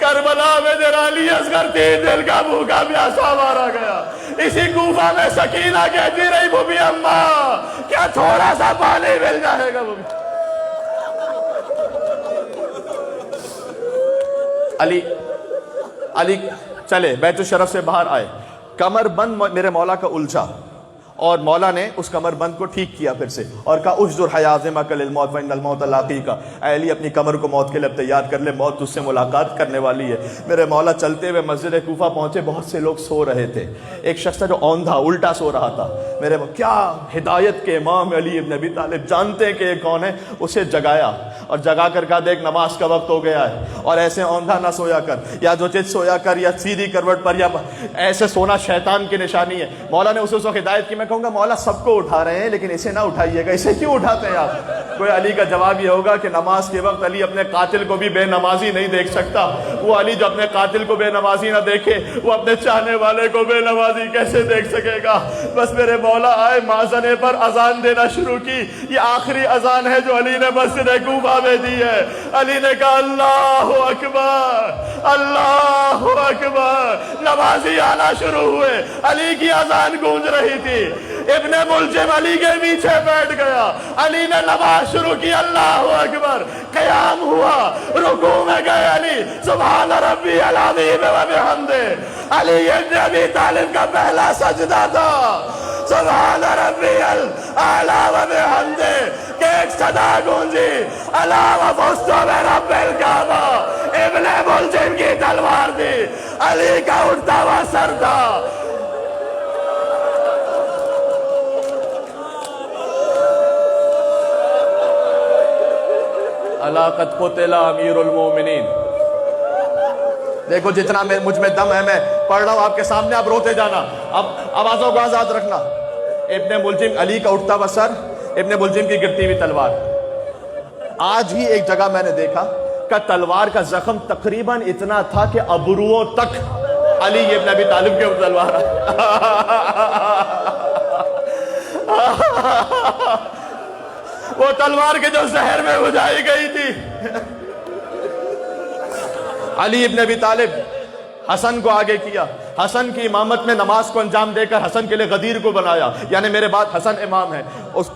کربلا میں جرا علی اصغر 3 دن کا بھوکا پیاسا مارا گیا. اسی کوفہ میں سکینہ کہتی رہی بھوبی اماں کیا تھوڑا سا پانی مل جائے گا. علی چلے بیت الشرف سے باہر آئے, کمر بند میرے مولا کا الجھا, اور مولا نے اس کمر بند کو ٹھیک کیا پھر سے اور کہا اجزر حیازمک للموت فإن الموت لاقیک. اے علی اپنی کمر کو موت کے لیے تیار کر لے, موت تجھ سے ملاقات کرنے والی ہے. میرے مولا چلتے ہوئے مسجد کوفہ پہنچے, بہت سے لوگ سو رہے تھے. ایک شخص تھا جو اوندھا الٹا سو رہا تھا. میرے کیا ہدایت کے امام علی ابن ابی طالب, جانتے کہ یہ کون ہے, اسے جگایا اور جگا کر کہا دیکھ نماز کا وقت ہو گیا ہے, اور ایسے اوندھا نہ سویا کر, یا جو چیز سویا کر یا سیدھی کروٹ پر, یا ایسے سونا شیطان کی نشانی ہے. مولا نے اسے اس وقت ہدایت کی. میں کہوں گا مولا سب کو اٹھا رہے ہیں لیکن اسے نہ اٹھائیے گا, اسے کیوں اٹھاتے ہیں آپ؟ کوئی علی کا جواب یہ ہوگا کہ نماز کے وقت علی اپنے قاتل کو بھی بے نمازی نہیں دیکھ سکتا. وہ علی جو اپنے قاتل کو بے نمازی نہ دیکھے, وہ اپنے چاہنے والے کو بے نمازی کیسے دیکھ سکے گا؟ بس میرے مولا آئے, مازنے پر اذان دینا شروع کی. یہ آخری اذان ہے جو علی نے مسجد کوفہ میں دی ہے. علی نے کہا اللہ اکبر اللہ اکبر. نمازی آنا شروع ہوئے, علی کی اذان گونج رہی تھی. ابن ملجم علی کے پیچھے بیٹھ گیا, علی نے نماز شروع کی, اللہ اکبر. قیام ہوا, رکوع میں گئے علی, سبحان ربی العظیم و بحمدہ. علی ابن ابی طالب کا پہلا سجدہ تھا, سبحان ربی الاعلی و بحمدہ. کہ ایک صدا گونجی, الا وفزت برب الکعبہ. ابن ملجم کی تلوار تھی, علی کا اٹھتا ہوا سر تھا. الا قد قتل امیر المومنین. دیکھو جتنا مجھ میں دم ہے میں پڑھ رہا ہوں آپ کے سامنے, آپ روتے جانا, اب آوازوں کو آزاد رکھنا. ابن ملجم, علی کا اٹھتا ہوا سر, ابن ملجم کی گرتی ہوئی تلوار. آج ہی ایک جگہ میں نے دیکھا کہ تلوار کا زخم تقریباً اتنا تھا کہ ابروؤں تک علی ابن ابی طالب کے تلوار. وہ تلوار کے جو زہر میں بجھائی گئی تھی. علی ابن ابی طالب حسن کو آگے کیا, حسن کی امامت میں نماز کو انجام دے کر حسن کے لیے غدیر کو بنایا, یعنی میرے بعد حسن امام ہے. اس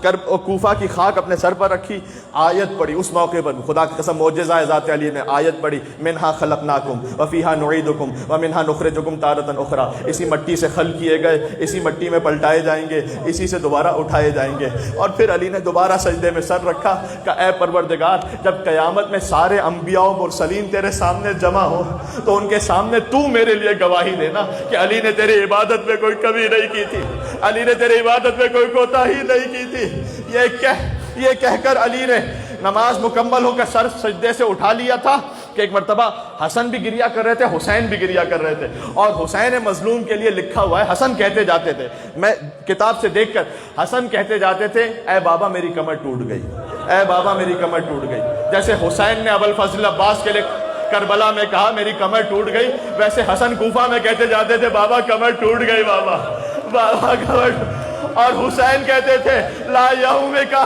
کوفہ کی خاک اپنے سر پر رکھی, آیت پڑھی. اس موقع پر خدا کی قسم معجزہ ذات علی نے آیت پڑھی, منہا خلقناکم وفیہا نعیدکم ومنہا نخرجکم تارۃ اخری. اسی مٹی سے خلق کیے گئے, اسی مٹی میں پلٹائے جائیں گے, اسی سے دوبارہ اٹھائے جائیں گے. اور پھر علی نے دوبارہ سجدے میں سر رکھا کہ اے پروردگار, جب قیامت میں سارے انبیاء و مرسلین تیرے سامنے جمع ہو تو ان کے سامنے تو میرے لیے گواہی دینا کہ علی نے تیری عبادت میں کوئی کمی نہیں کی تھی, علی نے تیری عبادت میں کوئی کوتاہی نہیں کی تھی. یہ کہہ کر علی نے نماز مکمل ہو کر سر سجدے سے اٹھا لیا تھا کہ ایک مرتبہ حسن بھی گریا کر رہے تھے, حسین بھی گریا کر رہے تھے, اور حسین مظلوم کے لیے لکھا ہوا ہے, حسن کہتے جاتے تھے, میں کتاب سے دیکھ کر, حسن کہتے جاتے تھے اے بابا میری کمر ٹوٹ گئی, اے بابا میری کمر ٹوٹ گئی. جیسے حسین نے ابوالفضل عباس کے لیے کربلا میں کہا میری کمر ٹوٹ گئی, ویسے حسن کوفہ میں کہتے جاتے تھے بابا کمر ٹوٹ گئی, بابا بابا کمر. اور حسین کہتے تھے لا یومکا,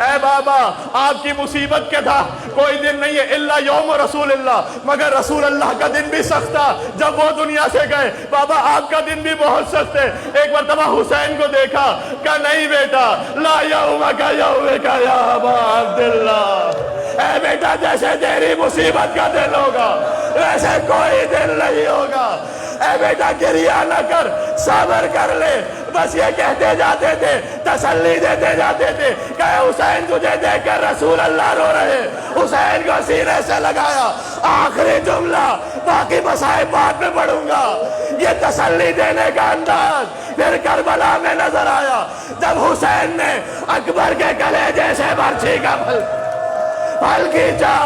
اے بابا آپ کی مصیبت کے تھا کوئی دن نہیں ہے الا یوم رسول اللہ, مگر رسول اللہ کا دن بھی سخت تھا جب وہ دنیا سے گئے, بابا آپ کا دن بھی بہت سخت ہے. ایک مرتبہ حسین کو دیکھا, کہا نہیں بیٹا, لا یومکا یومکا یا ابا عبداللہ. اے بیٹا جیسے تیری مصیبت کا دن ہوگا ویسے کوئی دن نہیں ہوگا. اے بیٹا گریہ نہ کر, صبر کر لے. بس یہ کہتے جاتے تھے, تسلی دیتے جاتے تھے کہ حسین تجھے دیکھ کر رسول اللہ رو رہے. حسین کو سینے سے لگایا, آخری جملہ, باقی مصائب بعد میں پڑھوں گا. یہ تسلی دینے کا انداز پھر کربلا میں نظر آیا جب حسین نے اکبر کے کلیجے سے برچھی کا پھل کھینچا,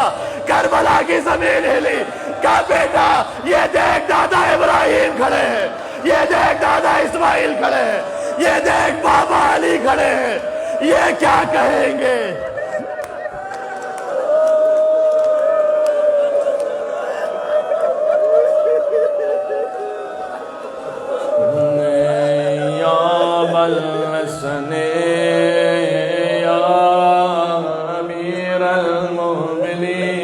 کربلا کی زمین ہلی. کہا بیٹا یہ دیکھ دادا ابراہیم کھڑے ہیں, یہ دیکھ دادا اسماعیل کھڑے ہیں, یہ دیکھ بابا علی کھڑے ہیں, یہ کیا کہیں گے؟ یا بلسن یا امیر المؤمنین.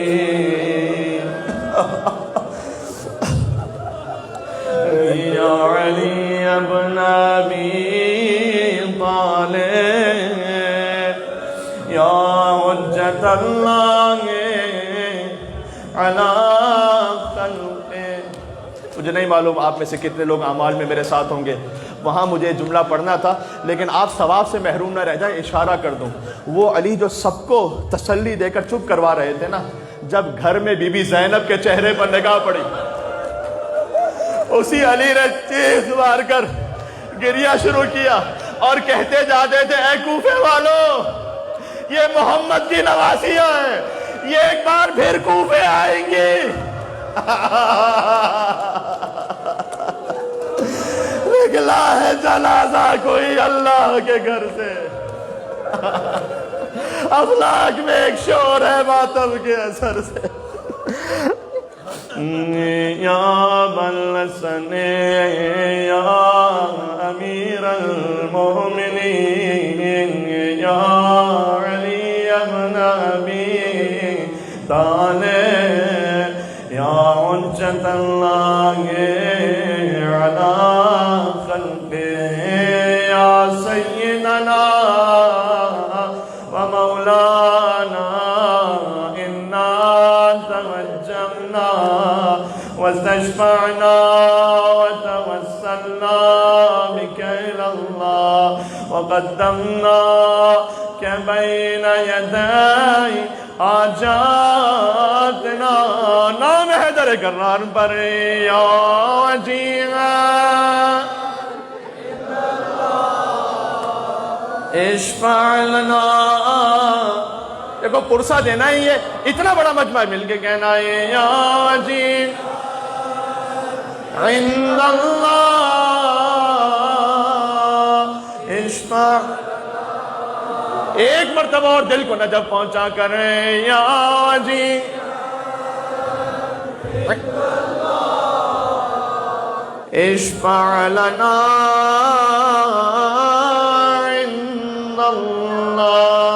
حجت اللہ علی خلقہ. مجھے نہیں معلوم آپ میں سے کتنے لوگ اعمال میں میرے ساتھ ہوں گے. وہاں مجھے جملہ پڑھنا تھا لیکن آپ ثواب سے محروم نہ رہ جائیں. اشارہ کر دوں, وہ علی جو سب کو تسلی دے کر چپ کروا رہے تھے نا, جب گھر میں بی بی زینب کے چہرے پر نگاہ پڑی, اسی علی نے چیخ مار کر گریہ شروع کیا اور کہتے جاتے تھے, اے کوفے والوں, یہ محمد کی نواسیاں ہیں, یہ ایک بار پھر کوفے آئیں گی. نکلا ہے جنازہ کوئی اللہ کے گھر سے, افلاک میں ایک شور ہے ماتم کے اثر سے. یا بلسن یا امیر المومنین یا علی ابن ابی طالب یا حجت اللہ علی خلقہ یا سیدنا و مولانا انا توجہنا واستشفعنا وتوسلنا بك إلى الله وقدمناك بين يدي حاجاتنا. نام حیدر کرار پر یا وجیہا اشفع لنا. دیکھو پرسہ دینا ہی ہے, اتنا بڑا مجمع مل کے کہنا ہے یا وجیہ عند اللہ اشفع. ایک مرتبہ اور دل کو نجف پہنچا کریں, یا وجیہ اشفع لنا عند اللہ